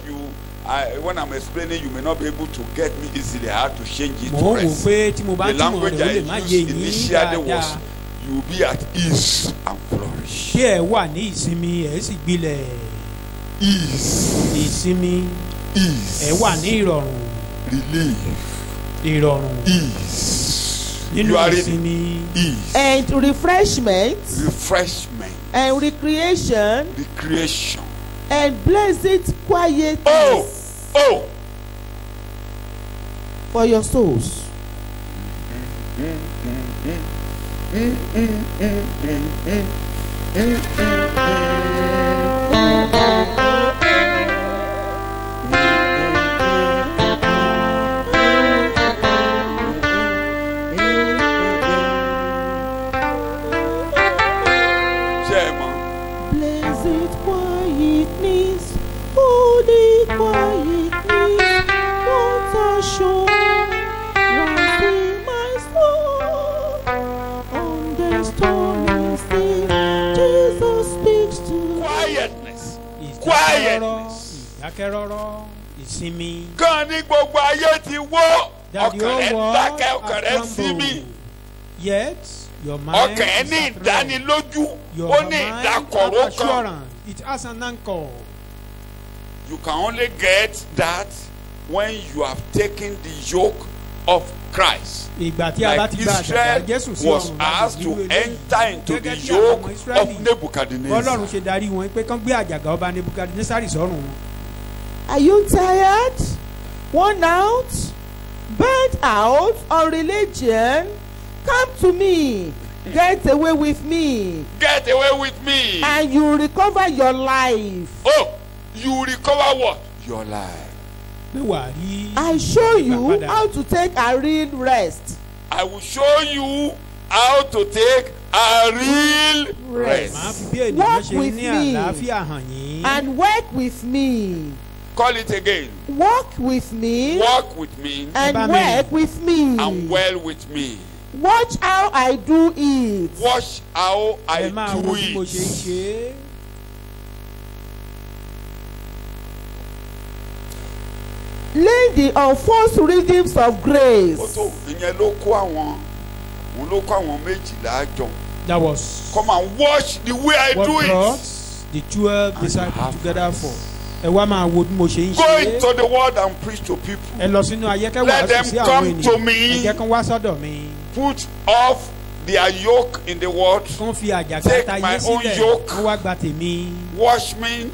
when I'm explaining, you may not be able to get me easily. I had to change it Mò to ń wò rest. pé tí mo bá The túmọ̀ language rẹ̀ ó I lè má used yé yín initially was, dáadáa. you will be at ease and flourish. Kí ẹ wà ní ìsinmi ẹ sì gbilẹ̀. Ease, Ìsinmi ease, ẹ wà ní ìrọ̀rùn. relief, Ìrọ̀rùn ease. nínú You are ready. ìsinmi. Ease, And refreshment, refreshment, and recreation, recreation. and blessed quietness Oh, for your souls. Blessed quietness, holy quietness, what a show, rising my soul. On the stormy sea, Jesus speaks to quietness. Ìdákẹ́rọ́rọ́, Quietness. ìdákẹ́rọ́rọ́, ìsinmi. Gan ni gbogbo ayé ti wó. That the Ọkàn rẹ̀ whole world dákẹ́, ọkàn rẹ̀ has sí mi. crumbled. Yet your mind Ọkàn ẹ̀ is ní at rest. ìdánilójú. Your Ó ní mind ìdákọ̀ró has kan. assurance. It has an anchor. You can only get that when you have taken the yoke of Christ. Ìgbà tí a bá Like ti gba àjàgà Israel Jésù sí was ọrùn asked to enter into the Gẹ́gẹ́ bí àwọn yoke ọmọ of Ísírẹ́lì, Nebuchadnezzar. Ọlọ́run ṣe darí wọn pé kán gbé àjàgà ọba Nebukadnesari sọ́rùn wọn. Are you tired? Worn out? Burnt out on religion? Come to me. Get away with me. Get away with me. And you recover your life. Oh, you recover what? Your life. Pé wà á rí. I show you ìgbàpadà. how to take a real rest. I will show you how to take a real Rest. Màá rest. fi bí ènìyàn Walk ṣe with ní me. àlàáfíà hàn yín. And work with me. Call it again. Walk with me. Walk with me And Ẹ bá mi work with me. and well with me. Watch how I do it. Watch how I Ẹ máa wo do bí mo ṣe ń it. ṣe é. Learn the unforced rhythms of Ó grace. tó ìyẹn ló kó àwọn òun ló kó àwọn méjìlá jọ. That was Come and watch the way I what do brought it. the 12 disciples have together for. Ẹ wá máa wo bí mo ṣe ń Go ṣe é. into the world and preach to people. Ẹ lọ sínú ayẹ́kẹ́ Let them wàásù sí àwọn come to ènìyàn. me. Ẹ jẹ́ kán wá sọ́dọ̀ mi. Put off their yoke in the world. Kán fi àjàgà Take tayé my own sílẹ̀. yoke. Kán wá gba tèmi. Wash me.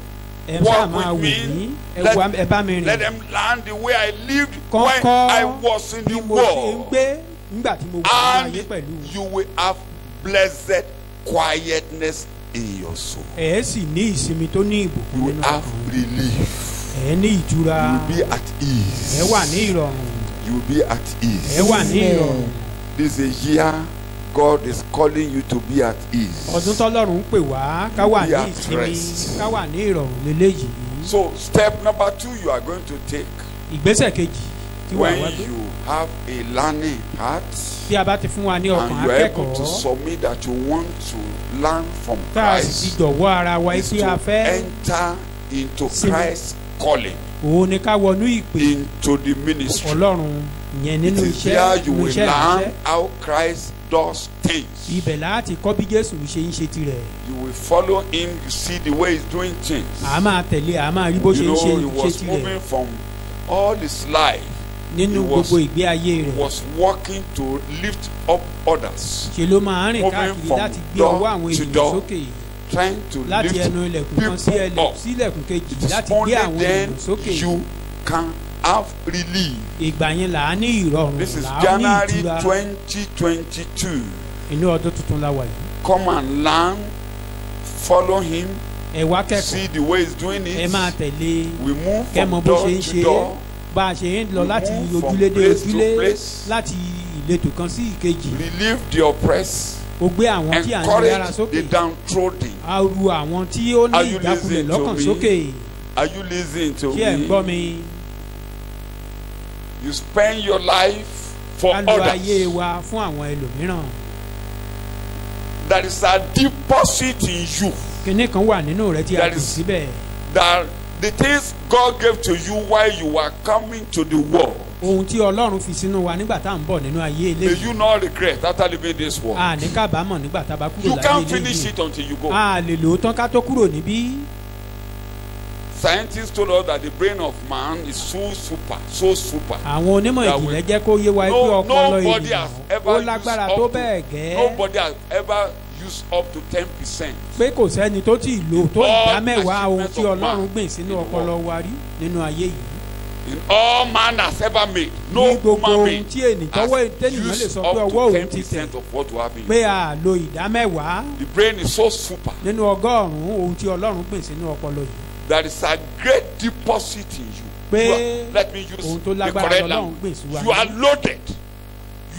Ẹ ṣáà Walk máa wò with mí. me. Ẹ bá mi Let rìn. them learn the way I lived Kán when kọ́ I was in the bí mo ṣe ń world. gbé nígbà tí mo wà ní And ayé pẹ̀lú. you will have blessed quietness in your soul. ẹ sì ní ìsinmi tó ní You ìbùkún will nínú have ọkàn. relief. ẹ ní ìtura. You will be at ease. ẹ wà ní ìrọ̀rùn. You will be at ease. ẹ wà ní ìrọ̀rùn. This is a year God is calling you to be at ease. ọdún tọ́lọ́run ń pè wá ká wà ní Be at ìsinmi rest. ká wà ní ìrọ̀rùn lélẹ́yìí. So step number 2 you are going to take ìgbésẹ̀ kejì tí wàá when wá gbé. you have a learning heart bí a bá ti fún wa ní ọkàn and you are able to akẹ́kọ̀ọ́ submit that you want to learn from tá a sì ti Christ, jọ̀wọ́ ara wa is pé to a fẹ́ enter into Sinmi. Christ's calling, òun ni ká wọnú ìpè into the ministry. ọlọ́run ìyẹn It nínú is iṣẹ́ there you nínú will iṣẹ́ learn ìránṣẹ́. how Christ does things. ibẹ̀ láti kọ́ bí Jésù ṣe ń ṣe tirẹ̀. You will follow him, you see the way he's doing things. a máa tẹ̀lé a máa rí bó ṣe You ń ṣe know, he ṣe was tirẹ̀ moving from all his life. nínú he was- gbogbo ìgbé ayé rẹ̀. Was working to lift up others, ṣe ló máa rìn moving káàkiri from láti gbé door ọwọ́ àwọn to ènìyàn door, sókè trying to láti lift ẹnu ilẹ̀kùn kan sí people up. ilẹ̀kùn kejì It is láti gbé only àwọn then ènìyàn sókè. you can have relief. ìgbà yẹn là á ní ìrọ̀rùn This is là á ní January ìtura. 2022. inú ọdún tuntun la wà yìí. Come and learn, follow him, ẹ wá kẹ́kọ̀ọ́ see the way he's doing ẹ it. máa tẹ̀lé We move kẹ́ mọ from bó door ṣe ń to ṣe é door. bá a ṣe ń lọ We láti move from ojúlé dé place to ojúlé place. láti ìletò kan sí ìkejì. Relieve the oppressed. ó gbé àwọn tí à ń yára Encourage sókè. the downtrodden. a ru àwọn tí ó Are ní you ìjákulẹ̀ listening to lọ́kàn me? sókè. Are you listening to ṣé ẹ̀ ń gbọ́ me? mi. You spend your life for a lo ayé others. wa fún àwọn ẹlòmíràn. There is a deposit in you. kinní kan wà nínú rẹ tí a That kò is- síbẹ̀. That the things God gave to you while you were coming to the world, ohun tí Ọlọ́run fi sínú wa nígbà tá à ń bọ̀ nínú ayé may eléyìí. you not regret after leaving this world. a ní kábàámọ̀ nígbà tá a bá kúrò You láyé can't finish eléyìí. it until you go. a lè lò ó tán ká tó kúrò níbí. Scientists told us that the brain of man is so super. àwọn onímọ̀ That ìjìnlẹ̀ jẹ́ kó yé wa pé ọpọlọ Nobody ènìyàn has ó ever lágbára used tó up bẹ́ẹ̀ to, gẹ́ nobody has ever used up to 10%. pé kò sẹ́ni tó ti lò tó All ìdá mẹ́wàá ohun achievements tí of Ọlọ́run man gbìn sínú in the ọpọlọ world. wa rí nínú ayé yìí. In all man has ever made. ní No gbogbo human ohun being tí tọwọ́ tẹ́nìyàn lè has used sọ pé up ọwọ́ to òun ti tẹ̀ 10% of what you have in pé you. a lo ìdá mẹ́wàá The brain is so super. nínú ọgọ́rùn-ún ohun tí Ọlọ́run gbìn sínú ọpọlọ yìí. There is a great deposit in you. Pé Let me use ohun tó the lágbára correct lọ́lọ́run language. gbìn sí wa You are nínú. loaded.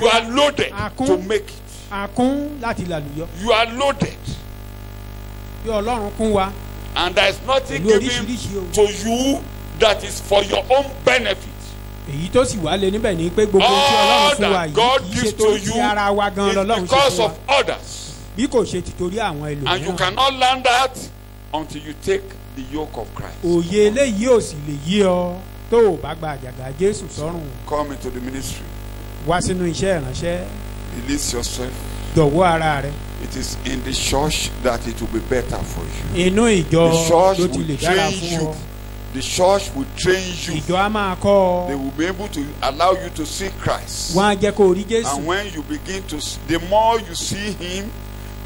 You are loaded Akún. to make it. a kún láti làlùyọ You are loaded. bí Ọlọ́run kún wa And there is nothing pẹ̀lú given oríṣiríṣi ohun. to you that is for your own benefit. èyí tó sì wá lé níbẹ̀ ni pé gbogbo ohun tí Ọlọ́run fún wa All yìí that God kì í ṣe gives to torí you ti ara wa gan is lọ́lọ́run ṣe because fún wa of others. bí kò ṣe ti torí àwọn And you ẹlòmíràn. cannot learn that until you take the yoke of Christ. òye eléyìí ò sì lè yé ọ tó o bá gba àjàgà Jésù sọ́rùn Come into the ministry. wá sínú iṣẹ́ ìránṣẹ́ Release yourself. jọ̀wọ́ ara rẹ It is in the church that it will be better for you. inú ìjọ The church ló ti lè will dára train fún ọ you. The church will train you. ìjọ á máa kọ́ They ọ will be able to allow you to see Christ. wọ́n á jẹ́ kó o rí Jésù And when you begin to, the more you see Him,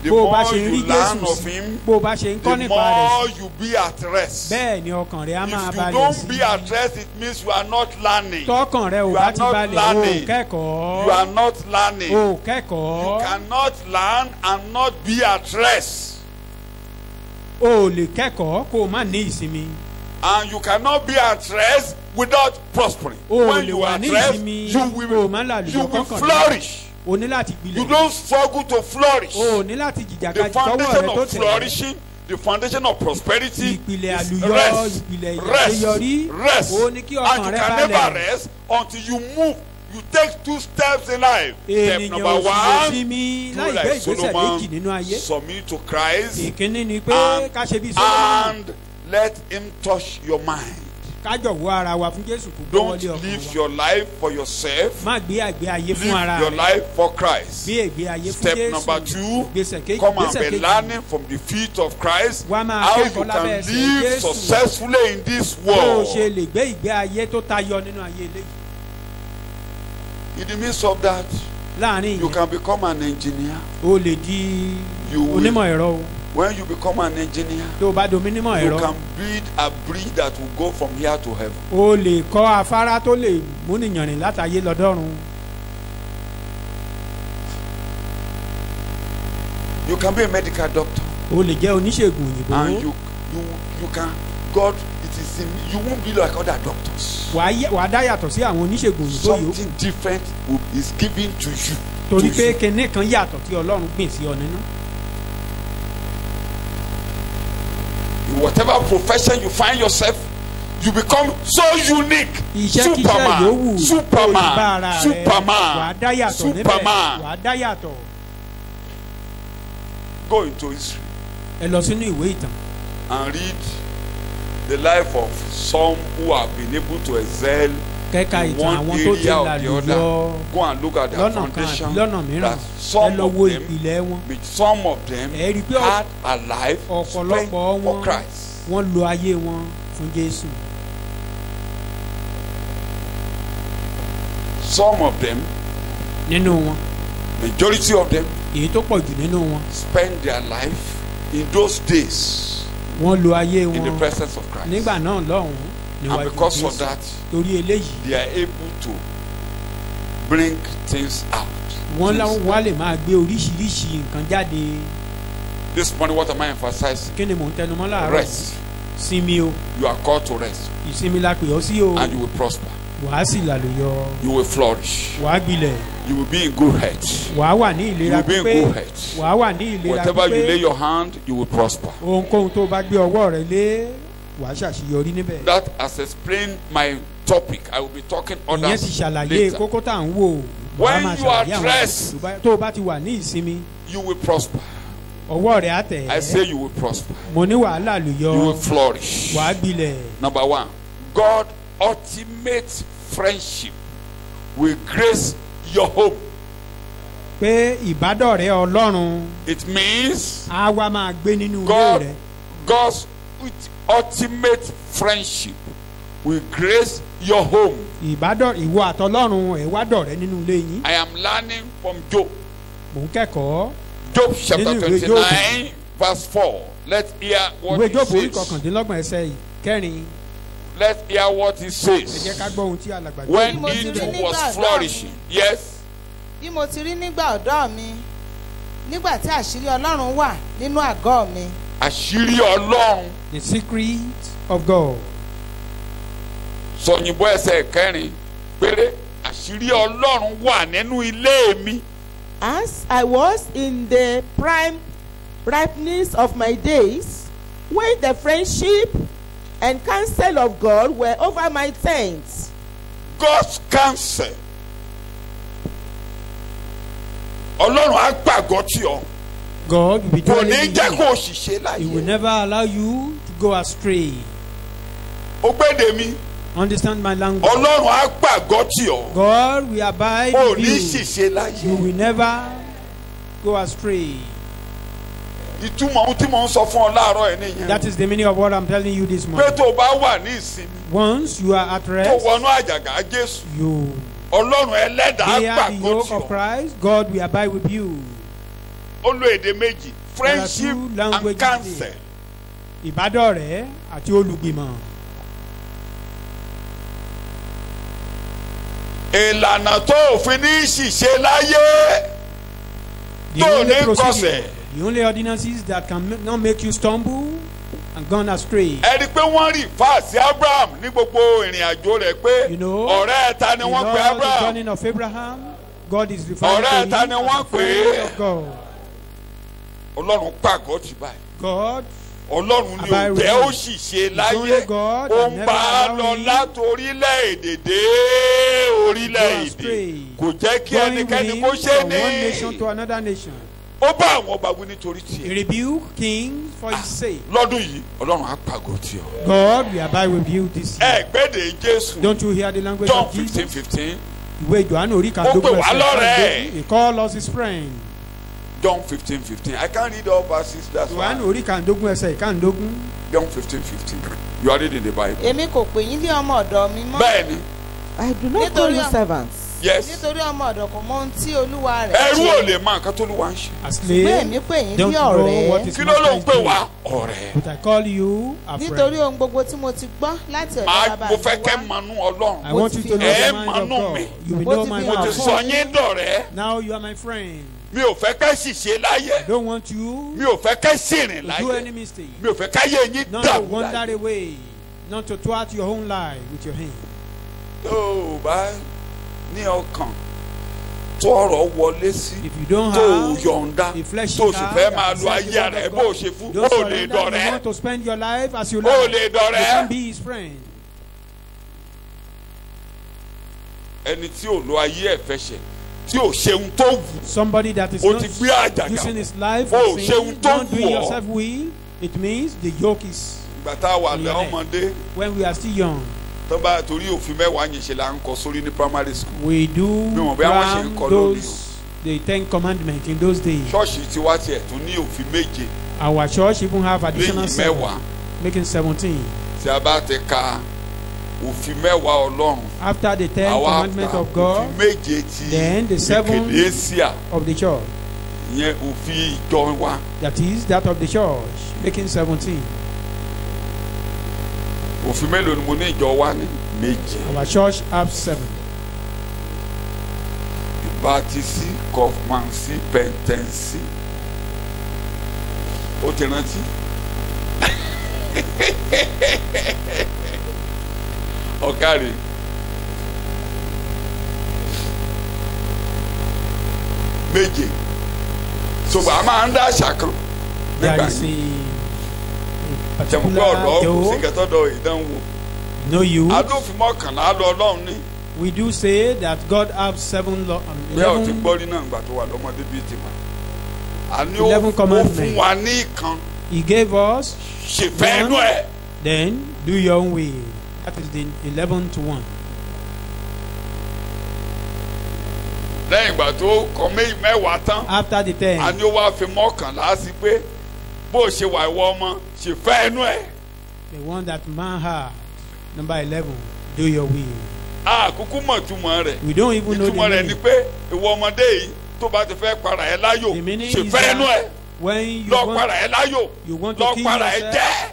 the bó o bá more ṣe ń rí you learn Jésù of sí Him, bó o bá ṣe ń kọ́ the nípa rẹ̀ more sí you be at rest. bẹ́ẹ̀ ni ọkàn rẹ á máa If you balẹ̀ don't sí be at rest, it means you are not learning. tọkàn rẹ ò You bá are ti not balẹ̀ o learning. You kẹ́kọ̀ọ́ are not learning. o You kẹ́kọ̀ọ́ cannot learn and not be at rest. o lè kẹ́kọ̀ọ́ kó o má ní ìsinmi And you cannot be at rest without prospering. o When lè you wà are at ní rest, ìsinmi you kó o will, má lálùyọ you will kọ́kàn rẹ flourish. o ní láti You gbilẹ̀ don't struggle to flourish. o ní láti The jìjàkadì tọwọ́ foundation rẹ tó of tẹ̀ flourishing, the foundation of prosperity ìpìlẹ̀ is àlùyọ rest. ìpìlẹ̀ Rest. ìyàṣeyọrí Rest. o ní kí And ọkàn you rẹ can never balẹ̀ rest until you move. You take 2 steps in life. Step ènìyàn number ò sì lè 1, sinmi do láì gbé like ìgbésẹ̀ méjì nínú Solomon, ayé submit to Christ, ìkíní ni pé and, ká ṣe bí Sólómọ́nì and let Him touch your mind. ká jọ̀wọ́ ara wa fún Jésù kó gbọ́ Don't wọlé ọkàn live wa your life for yourself. má gbé àgbé ayé fún Live ara your rẹ life for Christ. gbé ègbé ayé fún Step Jésù number 2, ìgbésẹ̀ kejì come and ìgbésẹ̀ be kejì learning from the feet of Christ Wá máa how you kẹ́kọ̀ọ́ lábẹ́ can ẹsẹ̀ live Jésù. successfully in this bó o ṣe world. lè gbé ìgbé ayé tó tayọ nínú ayé eléyìí In the midst of that, láàrin you ìyẹn can become an engineer. o lè di You will- onímọ̀ ẹ̀rọ o When you become an engineer, tó o bá di onímọ̀ you ẹ̀rọ can build a bridge that will go from here to heaven. o lè kọ́ afárá tó lè múnìyàn rìn látayé lọ́dọ́run You can be a medical doctor. o lè jẹ́ oníṣègùn and òyìnbó. you can God it is in you won't be like other doctors. wàá dá yàtọ̀ sí àwọn oníṣègùn òyìnbó yòókù. Something different is given to you. torí pé kinní kan yàtọ̀ tí Ọlọ́run gbìn sí ọ nínú. In whatever profession you find yourself, you become so unique. iṣẹ́ kíṣẹ́ yòówù Superman, wàá Superman, dá yàtọ̀ níbẹ̀ Superman. wàá dá yàtọ̀. Go into history ẹ lọ sínú ìwé ìtàn and read the life of some who have been able to excel kẹ́ka in ìtàn one àwọn tó ti area là or the lùyọ other. Go and look at their lọ́nà kan foundation. àti lọ́nà mìíràn That ẹ some lọ of wo them, ìpìlẹ̀ wọn. with some of them, ẹ rí i pé had a life spent ọ̀pọ̀lọpọ̀ for wọn Christ. wọ́n lo ayé wọn fún Jésù. Some of them, nínú wọn majority of them, èyí tó pọ̀ jù nínú wọn spend their life in those days wọ́n lo ayé in the wọn presence of Christ. nígbà náà lọ́hùn-ún And níwájú because of Jésù. that, torí eléyìí they are able to bring things out. wọ́n wá lè máa gbé oríṣiríṣi nǹkan jáde. This morning, what am I emphasizing? kí ni mò ń tẹnumọ́ láàárọ̀? Rest. sinmi o You are called to rest, ìsinmi la pè ọ́ sí o and you will prosper. wàá sì lálùyọ You will flourish. wàá gbilẹ̀ You will be in good health. wàá wà ní You ìlera will be in pípé good health. wàá wà ní ìlera Whatever you lay pípé your hand, you will prosper. ohunkóhun tó bá gbé ọwọ́ rẹ lé wàá ṣàṣeyọrí níbẹ̀. That has explained my topic. I will be talking ìyẹn ti others ṣàlàyé later. kókó tá à ń wò. When wàá máa you are ṣàlàyé àwọn dressed, tó o bá ti wà ní ìsinmi You will prosper. ọwọ́ rẹ̀ á tẹ̀ I say you will prosper. mo ní wàhálà lùyọ You will flourish. wàá gbilẹ̀. Number one, God ultimate friendship will grace your home. pé ìbádọ́rẹ̀ẹ́ Ọlọ́run It means á wá máa gbé nínú ilé rẹ. God's ultimate friendship will grace your home. ìwọ àtọlọ́run ẹ̀ wá dọ̀rẹ́ nínú ilé yín. I am learning from Job. mò ń kẹ́kọ̀ọ́ Job chapter Nínú ìwé 29 verse 4. Let's hear what ìwé he Jóòbù orí says. kọkàndínlọ́gbọ̀n ẹsẹ̀ kẹrin. Let's hear what he ẹ jẹ́ says. ká gbọ́ ohun tí alàgbà When Bí he mo ti too rí was nígbà flourishing. Yes. bí mo ti rí nígbà ọ̀dọ́ mi nígbà tí àṣírí Ọlọ́run wà nínú àgọ́ mi. Àṣírí Ọlọ́run. the secret of God. Sọ̀yìnbó ẹsẹ̀ kẹrin péré. Àṣírí Ọlọ́run wà nínú ilé mi. As I was in the prime ripeness of my days, when the friendship and counsel of God were over my tents. God's counsel. Ọlọ́run á gbàgbọ́ tí ọ. God will be Kò dwelling ní in jẹ́ you. kó o ṣìṣe He will láyé. never allow you to go astray. Ó gbéde mi. Understand my language. Ọlọ́run á gbàgbọ́ tí ọ. God will abide Ó with ní you. ṣìṣe You láyé. will never go astray. Ìtumọ̀ ohun tí mò ń sọ fún ọ láàárọ̀ ẹ̀ nìyẹn. That is the meaning of what I'm telling you this Pé morning. tó o bá wà ní ìsinmi. Once you are at Tó rest, wọnú àjàgà Jésù. you Ọlọ́run ẹlẹ́dàá á bear the gbàgbọ́ yoke tí of ọ. Christ. God will abide with you. Ó lo èdè méjì. Friendship two and languages counsel. there. Ìbádọ́rẹ̀ẹ́ àti olùgbìmọ̀. Ìlànà tó òfin ní ṣìṣe láyé. The Tó only ní procedure, kọsẹ̀. the only ordinances that can not make you stumble and gone astray. Ẹ rí i pé wọ́n rí fáàsì Abraham ní gbogbo ìrìn àjò rẹ̀ pé You know, ọ̀rẹ́ ta ni In wọ́n pe all the Abraham. journey of Abraham, God is referring Ọ̀rẹ́ to ta him ni as wọ́n a pè friend é? of God. Ọlọ́run pàgọ́ ti báyìí. God, Ọlọ́run ni ò Abide with jẹ́ ó him. ṣìṣe It's láyé. only God Ó that ń never bá a allow lọ him láti orílẹ̀-èdè dé go orílẹ̀-èdè. astray. Kò jẹ́ kí Going with ẹnikẹ́ni him kó from ṣe one nation ní. to another nation. Ó bá àwọn ọba wí nítorí He tiẹ̀. rebuked kings for his sake. Lọ́dún yìí Ọlọ́run á pàgọ́ tí ọ. God will abide with you this year. Ẹ̀gbẹ́dẹ̀ Jésù. Don't you hear the language John of Jesus? 15:15. Ìwé Jòhánù orí Ó pè kàndógún wá lọ́rẹ̀ẹ́. He called us his friend. John 15:15. I can't read all verses. That's why. Jòhánù orí kàndógún ẹsẹ̀ ìkàndógún. John 15:15. You are reading the Bible. Èmi kò pè yín ní ọmọ ọ̀dọ̀ mi mọ́. Bẹ́ẹ̀ni. I do not call you servants. Yes. Nítorí ọmọ ọ̀dọ̀ kò mọ ohun tí olúwa rẹ̀ Ẹrú ò lè mọ nǹkan tó lù wá ń ṣe. As Bẹ́ẹ̀ slave, mi pè yín don't ní know what ọ̀rẹ́. is Kí ló ló ń master pè is wá? doing. Ọ̀rẹ́. But I call you a Nítorí friend. ohun gbogbo tí mo ti gbọ́ láti ọ̀dọ̀ bàbá Mo mi fẹ́ kẹ́ wá. mọnú Ọlọ́run. I want you to know Ẹ the mind of mọ̀nú God. mi. You will Mo know ti my fi Mo ti hàn mouth. fún sọ yín dọ̀rẹ́. Now you are my friend. mi ò fẹ́ kẹ́ ṣìṣe láyé. I don't want you Mi ò fẹ́ kẹ́ ṣìrìn to do any láyé. mistake. Mi ò fẹ́ káyé yín Not to dàrú wander láyé. away. Not to thwart your own life with your hand. Tó o bá ní ọkàn tó ọ̀rọ̀ wọlé sí, If you don't tó o have yọ̀ǹda, a fleshy tó o sì heart fẹ́ that máa lo accepts the ayé word rẹ̀ of bó o God, ṣe fún, don't ó lè surrender. You dọ̀rẹ́. want to spend your life as you Ó like. lè You dọ̀rẹ́. can be his friend. Ẹni tí ò lo ayé ẹ̀ fẹsẹ̀, tí ò ṣeun tó wù, Somebody that is ó not ti gbé àjàgà using wọ̀. his life Oh, for ṣeun sin, tó not wù doing ọ́. yourself will, it means the yoke is Ìgbà tá a wà Your head. lọ́mọdé, when we are still young. tó bá torí òfin mẹ́wàá yẹn ṣe là ń kọ sórí ní primary school. We do mọ̀ bí àwọn ṣe ń cram kọ lónìí those the 10 commandments in those days. Ṣọ́ọ̀ṣì tiwa tiẹ̀ tún ní òfin méje Our church even have additional lẹ́yìn 7, mẹ́wàá. making 17. Tí a bá ti ka òfin mẹ́wàá Ọlọ́run, After the 10 àwa commandments ka of God, òfin méje ti then the 7 Ecclesia, of the church, ìyẹn òfin ìjọ wa. that is that of the church, making 17. Òfin mélòó ni mo ní ìjọ wa ní? Méje. Our church have 7. Ìbátísí, kọfmansí, pẹ̀ntẹ́nsí. Ó ti rántí? Ọ̀kàrí. Méje. Ṣùgbọ́n a máa ń dá àṣà kan. There Nígbà is yìí. a Jẹ̀mú pé particular ọ̀dọ́ kò sí day. kẹtọ́dọ̀ ìdánwò. No you. Adófin mọ́kànlá lọ Ọlọ́run ní. We do say that God have 7 law. Bí a ò ti 11 gbọ́ rí náà ìgbà tó wà lọ́mọdé bíi tiwa. Àní 11 ó commandments. fún wa ní ìkan. He gave us. Ṣèfẹ́ ẹnu ẹ̀. Then do your own way. That is the 11 to 1. Lẹ́yìn ìgbà tó kọ mẹ́wàá tán. After the 10, Àní ó wá fi mọ́kànlá sí pé bó o ṣe wà ìwọ ọmọ ṣèfẹ́ ẹnu ẹ̀. the one that man had, number 11, do your will. Àkúkú mọ̀ túmọ̀ rẹ̀. We don't even know Ìtumọ̀ the rẹ̀ ni meaning. pé ìwọ ọmọdé yìí tó bá ti fẹ́ para ẹ̀ láyò The meaning is ṣèfẹ́ ẹnu ẹ̀. that when you Lọ want, para ẹ̀ láyò. you want to Lọ kill para ẹ̀ yourself, jẹ́.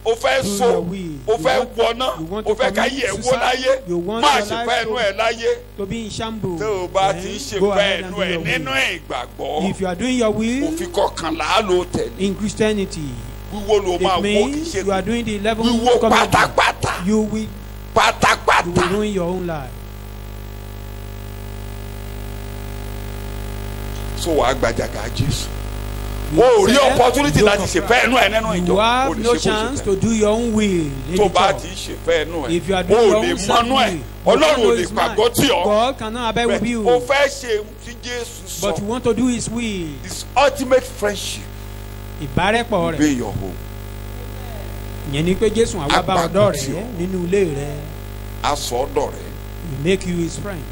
O fẹ́ do so, your will. o You fẹ́ want- wọná, you want o to fẹ́ ká commit yẹ̀ wó suicide, láyé. you want Má your ṣèfẹ́ life ẹnu to- ẹ̀ láyé. to be in shambles, Tó o bá then ti ń go ṣèfẹ́ ahead and ẹnu do ẹ̀ your nínú will. ìgbàgbọ́. If you are doing your will Òfin kọkànlá ló tẹ̀lé. in Christianity, Wíwó ló máa it wó kì í means ṣe you are doing the 11 wíwó commandments. pátápátá. You will Pátápátá. ruin your own life. So wàá gbàjàgà Jésù. You O ò rí accept opportunity the yoke láti of ṣèfẹ́ ẹnu ẹ̀ nínú Christ. ìjọ. You O have lè no ṣe bó chance ṣe to fẹ́. do your own will in Tó the bá church. ti ṣèfẹ́ ẹnu ẹ̀. If you are O doing your ò lè own mọ́nú ẹ̀. self-will, Ọlọ́run ò know lè his mind. pàgọ́ tì ọ́. God cannot abide with you. O fẹ́ ṣe tí Jésù sọ. But you want to do his will. His ultimate friendship Ìbárẹ́pọ̀ be rẹ̀. your home. Ìyẹn ni pé Jésù àwa bá ọ̀dọ̀ Agbára tí rẹ̀ o. nínú ilé rẹ̀. Aṣọ ọ̀dọ̀ rẹ̀. He make you his friend.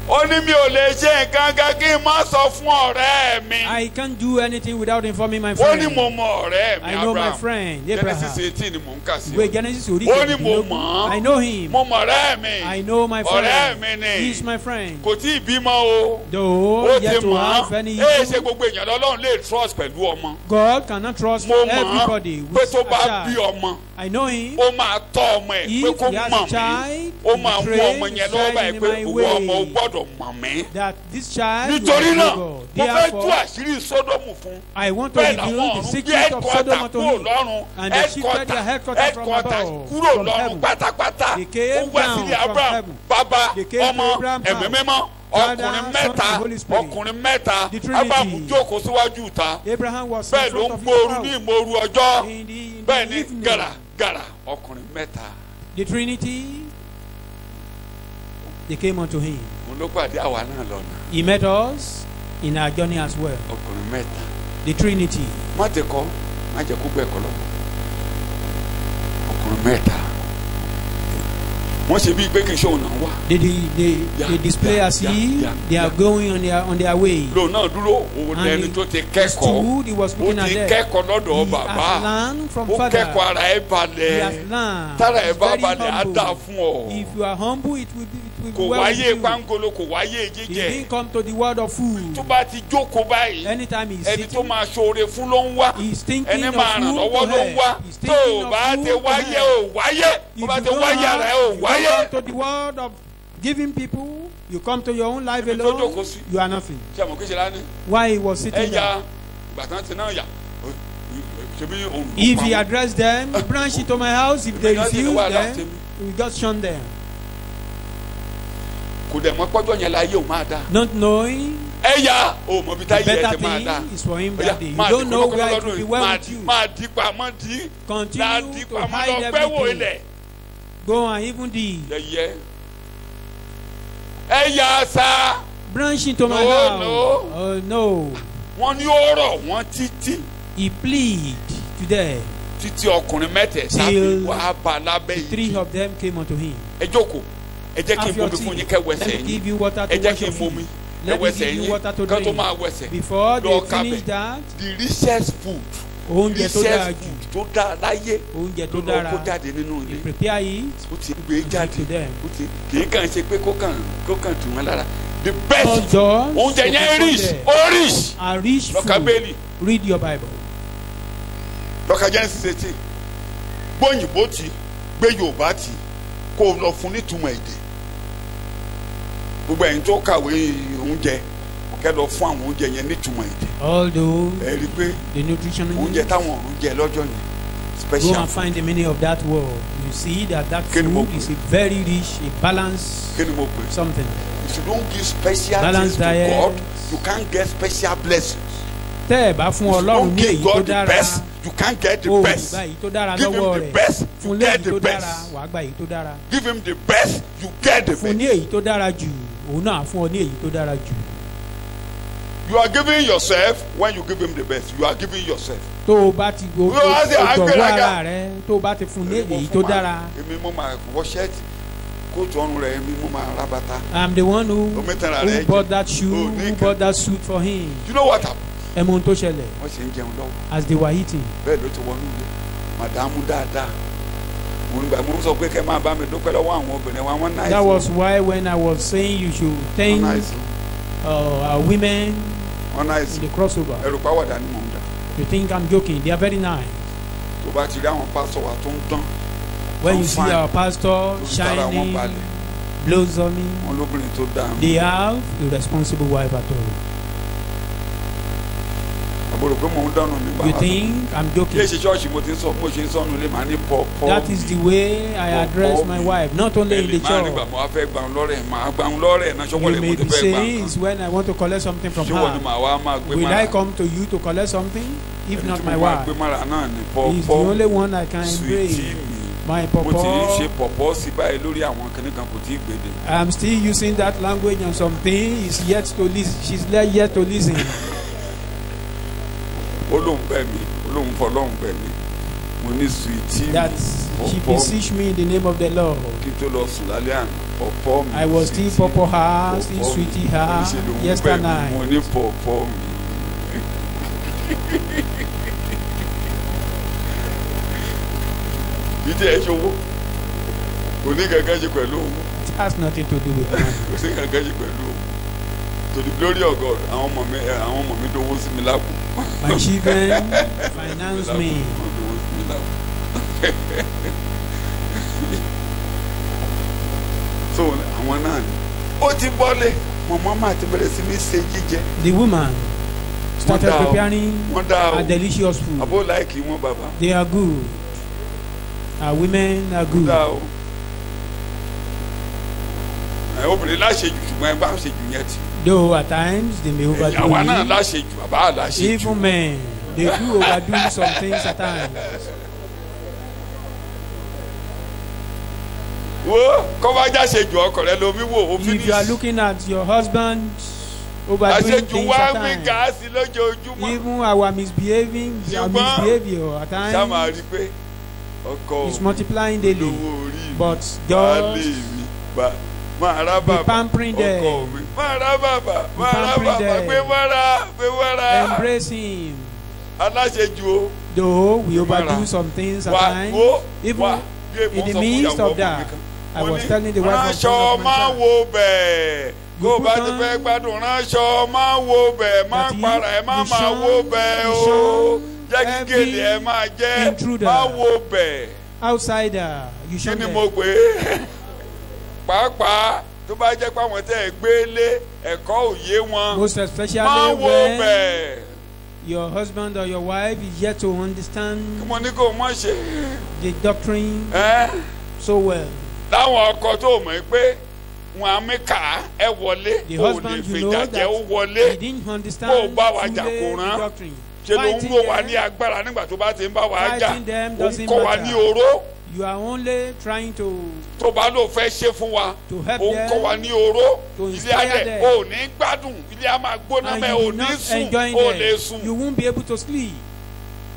Ó ní mi ò lè ṣe nǹkan kan kí n má sọ fún ọ̀rẹ́ mi. I can't do anything without informing my Ó friend. ní mo mọ ọ̀rẹ́ mi I know my Abraham. friend Abraham. Genesis 18 ni mò ń kà sí. Ìwé Genesis orí Ó ní mo kejìdínlógún. mọ̀ ọ́. I know him. Mo mọ ọ̀rẹ́ mi. I know my Ọ̀rẹ́ friend. mi ni. He is my friend. Kò tí ì bímọ o. Though Ó ti yet to mọ̀ have ọ́. any Ṣé issue, gbogbo èèyàn lọ́lọ́run lè trust pẹ̀lú ọmọ? God cannot trust Mo mọ̀ everybody ọ́ pé with tó a bá bí child. ọmọ, I know him. ó máa tọ́ ọmọ ẹ̀ pé If kó he has mọ̀ a child, mí. Ó he máa mú train ọmọ his yẹn lọ́wọ́ child báyìí in pé my ìwọ ọmọ ó way. gbọ́dọ̀ mọ̀ mí. That this child Nítorí will náà, know mo God. fẹ́ tú Therefore, àṣírí Sódómù fún. I want to Bẹ́ẹ̀ reveal làwọn the ọ̀run bí secret of Sodom unto kúrò him. lọ́run, And they shifted their headquarters from above, kúrò from lọ́run heaven. pátápátá. They came Ó wá down sílé from Abraham, heaven. bàbá, They came to ọmọ, Abraham's ẹ̀mí house. mímọ́. Father, Ọkùnrin Son, mẹ́ta, and Holy Spirit. ọkùnrin mẹ́ta. The Trinity. Abraham jókòó síwájú ìta. Abraham was in Bẹ́ẹ̀ ló front ń of his gbóoru ní house. ìmòoru ọjọ́. In the Bẹ́ẹ̀ ni evening, gàràgàrà ọkùnrin mẹ́ta. the Trinity, they came unto him. Òun ló pàdé àwa náà lọ́nà. He met us in our journey as well. Ọkùnrin mẹ́ta. The Trinity. Má ti kọ́, má jẹ́ kó gbẹ̀kọ́ lọ. Ọkùnrin mẹ́ta. Wọ́n ṣe bíi pé kì í ṣe òun náà wà. They display as if they are going on their way. Lòun náà dúró òun And lẹni tó ti he kẹ́kọ̀ọ́. stood, he was Ó looking at ti them. kẹ́kọ̀ọ́ lọ́dọ̀ He bàbá. has learned from Ó father. kẹ́kọ̀ọ́ ara ẹ̀ He balẹ̀. has learned. Tára ẹ̀ He's bá very balẹ̀ á dà humble. fún ọ. If you are humble, it will be Kò well with wáyé you. pangolo, kò wáyé He jíjẹ. didn't come to the world of food. Tó bá ti jókòó báyìí, Anytime he's ẹni tó sitting, máa ṣoore fún ló ń wá. he's thinking Ẹni of máa ràn food lọ́wọ́ to ló ń wá. help. He's Tó thinking o of bá food ti to wáyé help. o wáyé. Tó If bá you ti don't wáyé have, rẹ̀ o you wáyé. don't come to the world of Giving people, you come to your own life Ibi tó jókòó alone, sí. you are nothing. ṣé àmọ́ kí ṣe lánìí. Why he was sitting ẹ̀yà there? gbàtàn ti náà yà ṣebí òun ló If pa he wọ́n. addressed them, branch into my house. If they Because refuse, why then not? we just shun them. kò dẹ̀ mọ́ pọ́jọ́ yẹn láyé òun máa dá. Not knowing ẹ̀yà o mọ̀ bí the táyé ẹ̀ better ti máa dá. thing is for him Ọ̀yà, that day. You máa don't di know kọ́kọ́ where it lọ́dún will be yìí. well with you. máa di pamọ́ di. Continue láti to pamọ́ hide lọ fẹ́ wò everything. ilẹ̀. Go and even the yẹyẹ. ẹ̀yà sá. branch into my No, house. no. Oh no. wọ́n ní ó rọ̀ wọ́n títí. He plead to them. títí ọkùnrin mẹ́tẹ̀ẹ̀ta fi Till wá bá lábẹ́ Three yìí. of them came unto him. ẹ jókòó ẹ jẹ́ kí n Have your bomi fún tea. yín kẹ́ Let wẹsẹ̀ me yín. give you water ẹ to jẹ́ wash kí your n bomi feet. ẹ Let me wẹsẹ̀ give you yín water to kán tó drink. máa wẹsẹ̀. Before they Lọ finish kábẹ̀. that, the richest food oúnjẹ tó dára richest jù, food tó dáa láyé oúnjẹ ló tó lọ dára, kó jáde nínú he ilé. prepare it ó ti gbé jáde to them. ó ti kì í kàn ṣe pé kó kàn tù wọ́n lára. the best All food doors oúnjẹ open yẹn for rich them. ó rich. A rich lọ́ka food. bẹ́ẹ̀lì Read your Bible. lọ́ka Genesis 18 gbóyìnbó tí gbé Yorùbá tí kó o lọ fún nítumọ̀ èdè gbogbo ẹ̀yin tó kàwé oúnjẹ kẹ́ lọ fún àwọn oúnjẹ yẹn nítumọ̀ èdè Although ẹ rí i pé the nutrition oúnjẹ táwọn ọ̀run jẹ lọ́jọ́ yẹn go special and find the meaning of that word. You see that that Kí ni mo food pè? is a very rich, a balanced kí ni mo pè é. something. If you don't give special Balanced things to diet. God, you can't get special blessings. Tẹ́ ẹ bá fún If you Ọlọ́run don't ní give èyí tó God the dára, best, you can't get the o best. gba èyí tó dára Give him lọ́wọ́ the rẹ̀. best, Fún you léyìí get tó the dára, best. wàá gba èyí tó dára. Give him the best, you get the Fún ní best. èyí tó dára jù, òun náà fún ọ ní èyí tó dára jù. You are giving yourself when you give him the best. You are giving yourself. Tó o bá ti Yóò wá sí gbọ̀wọ́ àgbéraga. ara rẹ, tó o bá ti fún ní èyí tó dára. Èmi mo máa wọ ṣẹ́ẹ̀tì, kóòtù ọrùn rẹ̀ èmi mo máa ra bàtà. I'm the one Omi tẹ̀ra rẹ̀ who jẹ. bought that shoe, Oh, ní who kan. bought that suit for him. You know what happened? Ẹ mọ ohun tó ṣẹlẹ̀ Wọ́n ṣe ń jẹun lọ́wọ́. as they were eating. Bẹ́ẹ̀ ló ti wọnú ilé. Màdàmú dáadáa. Mo sọ pé kẹ́ máa bá mi dúpẹ́ lọ́wọ́ àwọn obìnrin wa wọ́n náà. That was why when I was saying you should thank our women wọ́n náà in the crossover, ẹrù pàwọ̀dà ni mò ń dà. you think I'm joking. They are very nice. Tó bá ti rí àwọn pásọ̀ wa tó ń dán. When you I'm see fine. our pastor Tara wọn shining, balẹ̀. blossoming, Wọ́n lóbìnrin tó dáa. they have a responsible wife at home. Àbúrò pé mò ń dánù nígbà You wa. think I'm Kí joking? èsì ṣọ́ọ̀ṣì mo ti ń sọ mo ṣe ń sọnù ilé màá ní pọ̀. That is the way I address my wife, not only in the Máa nígbà church. mo wá fẹ́ gbàùn lọ́rẹ̀ màá gbàùn lọ́rẹ̀ náà ṣọ́wọ́ You rẹ̀ mo may ti be fẹ́ gbà saying kan. is when I want to collect something from Ṣé wọ́n ni her. màá wá máa gbé Will mára? I come to you to collect something? If Ẹni not tí my mo máa gbé wife, mára náà ní he's the only pọ́pọ́. one I can embrace. Sweetie mi. My Mo ti ń ṣe papa. pọ̀pọ́ sí báyìí lórí àwọn kìnnìkan kò tí ì gbèdè. I'm still using that language on something. Is yet to listen. She's yet to listen. Ó lóun bẹ̀ mí, ó lóun fọ́ lóun bẹ̀ mí. Mo ní sweetie mi. That she Pọ̀pọ́ mi. beseech me in the name of the Lord. Kí n tó lọ sùn lálẹ́ àná pọ̀pọ́ mi. I was still sweetie mi. papa her, still Pọ̀pọ́ mi. sweetie her Ṣé ló ń yesterday bẹ̀ mí? Mo night. ní pọ̀pọ́ mi. Ìdí ẹ̀ ṣòwò. Kò ní kankan ṣe pẹ̀lú owó. It has nothing to do with money. Kò sí kankan ṣe pẹ̀lú owó. To the glory of God, àwọn ọmọ mi dówó sí mi lápò. My children finance me. Wọ́n dówó sí mi lápò. So àwọn náà ni. Ó ti bọ́lé. Mọ̀mọ́ máa ti bẹ̀rẹ̀ sí ní ṣe jíjẹ. The woman started Wọ́n dá o. preparing Wọ́n dá o. a delicious food. Àbó láìkì wọn bàbá. They are good. Our women are Wọ́n dá good. o. Obìnrin láṣejù ṣùgbọ́n ẹ bá ń ṣejù yẹn ti. Though at times they may overdo Àwa náà it. láṣejù, àbá láṣejù. Even men, they do overdo some things at times. Wo kọ́bájá ṣejù ọkọ rẹ lomi wò ó If you are looking at your husband overdoing àṣejù things wá at mí times, gáàsì lójoojúmọ́. even our misbehaving, our Ṣùgbọ́n- misbehavior at Ṣá máa times rí pé ọkọ is multiplying daily. olówó orí mi, But baálé just mi, máa rá be bàbá pampering them. ọkọ mi, máa rá bàbá, máa rá pampering bàbá, them. gbé wára. embrace him. Aláṣejù o. Though we overdo Mara. some things at Wá times, wo even wá bí in mo the sọ fún midst ìyàwó of ọmọ mi that, kan. I Mo was ní, telling the wife of ránṣọ one of my máa child, wo bẹ́ẹ̀. You Kó o bá put ti on- fẹ́ gbádùn ránṣọ máa wo bẹ́ẹ̀. Má that he- para ẹ̀ má you máa shun- wo bẹ́ẹ̀ you o. shun Jẹ́ kí every gèlè ẹ̀ máa jẹ́. intruder. Má wo bẹ́ẹ̀. outsider, you Kí shun ni them. mo pè é? Pàápàá tó bá jẹ́ pé àwọn tẹ́ ẹ gbé lé ẹ̀kọ́ òye wọn Most máa especially wo when bẹ́ẹ̀. your husband or your wife is yet to understand Kí mo ní kó o mọ̀ ṣe the doctrine so well. láwọn ọkọ tó mọ̀ pé wọn á mí kà ẹ wọlé The o lè husband, you fèjà know jẹ́ ó that wọlé he didn't understand Bó o bá wa jà fully kò the rán. doctrine. ṣe ló ń Fighting wò wá them, ní agbára nígbà tó bá ti ń bá wa jà Fighting them ó ń doesn't kọ́ wa matter. ní oró you are only trying to tó bá lò fẹ́ ṣe fún wa To help ó ń them, kọ́ wa ní oró to ilé inspire adẹ them. ò ní gbádùn ilé a máa gbóná and mẹ́ you ò will ní not sùn enjoy ò lè them. sùn You won't be able to sleep.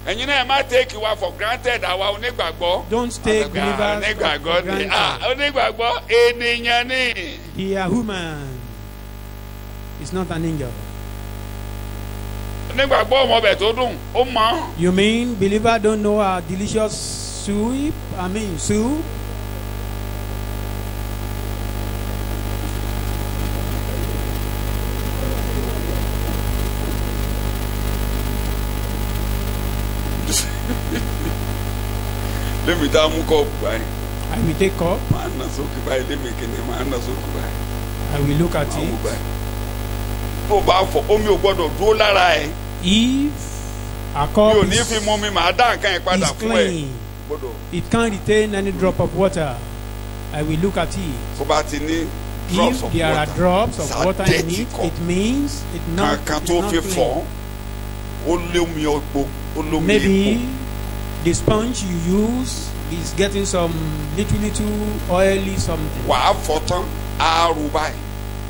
ẹ̀yin náà má take wa for granted àwa onígbàgbọ́ Don't take believers onígbàgbọ́ for ni granted. onígbàgbọ́ ènìyàn ni. They are human. It's not an angel. onígbàgbọ́ ọmọ ọbẹ̀ tó dùn ó mọ̀ You mean believer don't know our delicious soup? Soup? lémi tá a mú kọ́ báyìí I will take up. máa ń nà sókè báyìí lémi kìíní máa ń nà sókè báyìí I will look at máa wù it. báyìí tó o bá fọ omi ò gbọ́dọ̀ dúró lára ẹ̀ If a mi cup ò ní fi mú mi màá dá nǹkan yẹn padà is fún ẹ clean, gbọ́dọ̀ it can't retain any drop of water. I will look at it. tó bá ti ní drops If of there are water drops of it's a water in dirty it, cup. it means it's not, kankan it's tó not fi clean. fọ́ ó lómi ọgbó ó lómi Maybe epo the sponge you use is getting some little oily something. wàá fọ tán á ru báyìí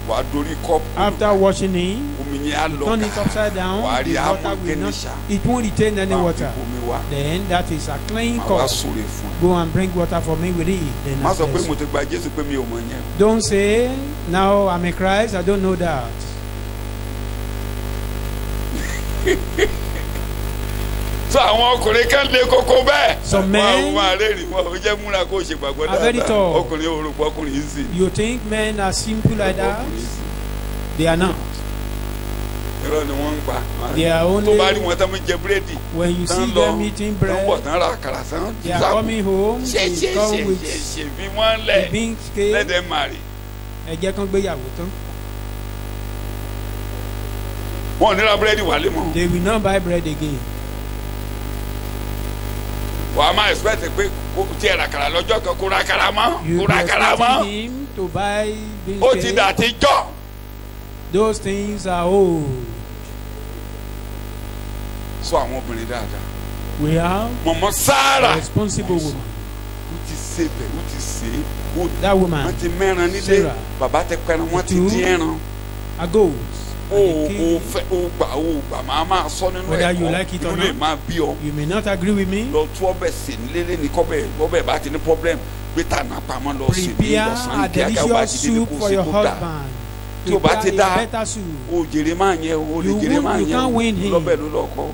wàá dorí kọ́pù After washing it, omi yẹn á lọ turn it upside down. wàá rí The water àmọ́ will not. gẹ́nìṣà It won't retain any máa fi water. omi wá Then that is a clean máa wá cup. sóre fún ẹ. Go and bring water for me with it. Then má I sọ pé bless mo you. ti gba Jésù pé mi ò mọ̀ yẹn. Don't say now I'm a Christ. I don't know that. sọ àwọn ọkùnrin kan lé koko bẹ́ẹ̀. Some men wọ́n máa rẹ́rìn wọ́n ò jẹ́ múra kó o ṣe gbàgbọ́ are very dáadáa tall. ọkùnrin òrùkọ ọkùnrin yìí sì. You think men are simple like that? They are not. irọ́ ni wọ́n ń pa. They are tó bá rí only wọn tán mi jẹ búrẹ́dì. when you tán see lọ them eating tán bọ̀ bread. tán ra àkàrà tán. They are coming home. ṣe They come with bí wọ́n lẹ̀ a big scale. lẹ́dẹ̀ màrí. Ẹ jẹ́ kán gbéyàwó tán. wọn ò ní ra búrẹ́dì wálé mọ́. They will not buy bread again. wàá máa expect pé kó tiẹ̀ ra àkàrà lọ́jọ́ kan kó ra àkàrà mọ́ You kó be ra àkàrà mọ́. expecting him to buy beans ó ti cake. dà ti jọ́. Those things are old. sọ àwọn obìnrin dáadáa. We have mọ̀mọ́ a sáárà. responsible woman. ó ti ṣe bẹ̀ ó ti ṣe é. That woman, wọ́n ti mẹ́ran nílé Sarah. bàbá tẹ pẹ́ran wọ́n ti Two. dín ẹran. a goat. o and a king. fẹ́ o gbà máa sọ nínú Whether you like ẹ̀kọ́ it or inú lè not. máa bí ọ. You may not agree with me. lọ tú ọbẹ̀ sè nílé ní kọ́bẹ̀ bá ti ní problem gbé tànà pamọ́ lọ sí ní Prepare lọ́sàn-án a kíákíá wá delicious jíde ní soup kó for sí your kó dà. husband. Tí o bá ti Prepare a dá better soup. o jèrè máa yẹn o lè You jèrè won't- máa you yẹn can't win him. lọ́bẹ̀ ló lọ́kọ́.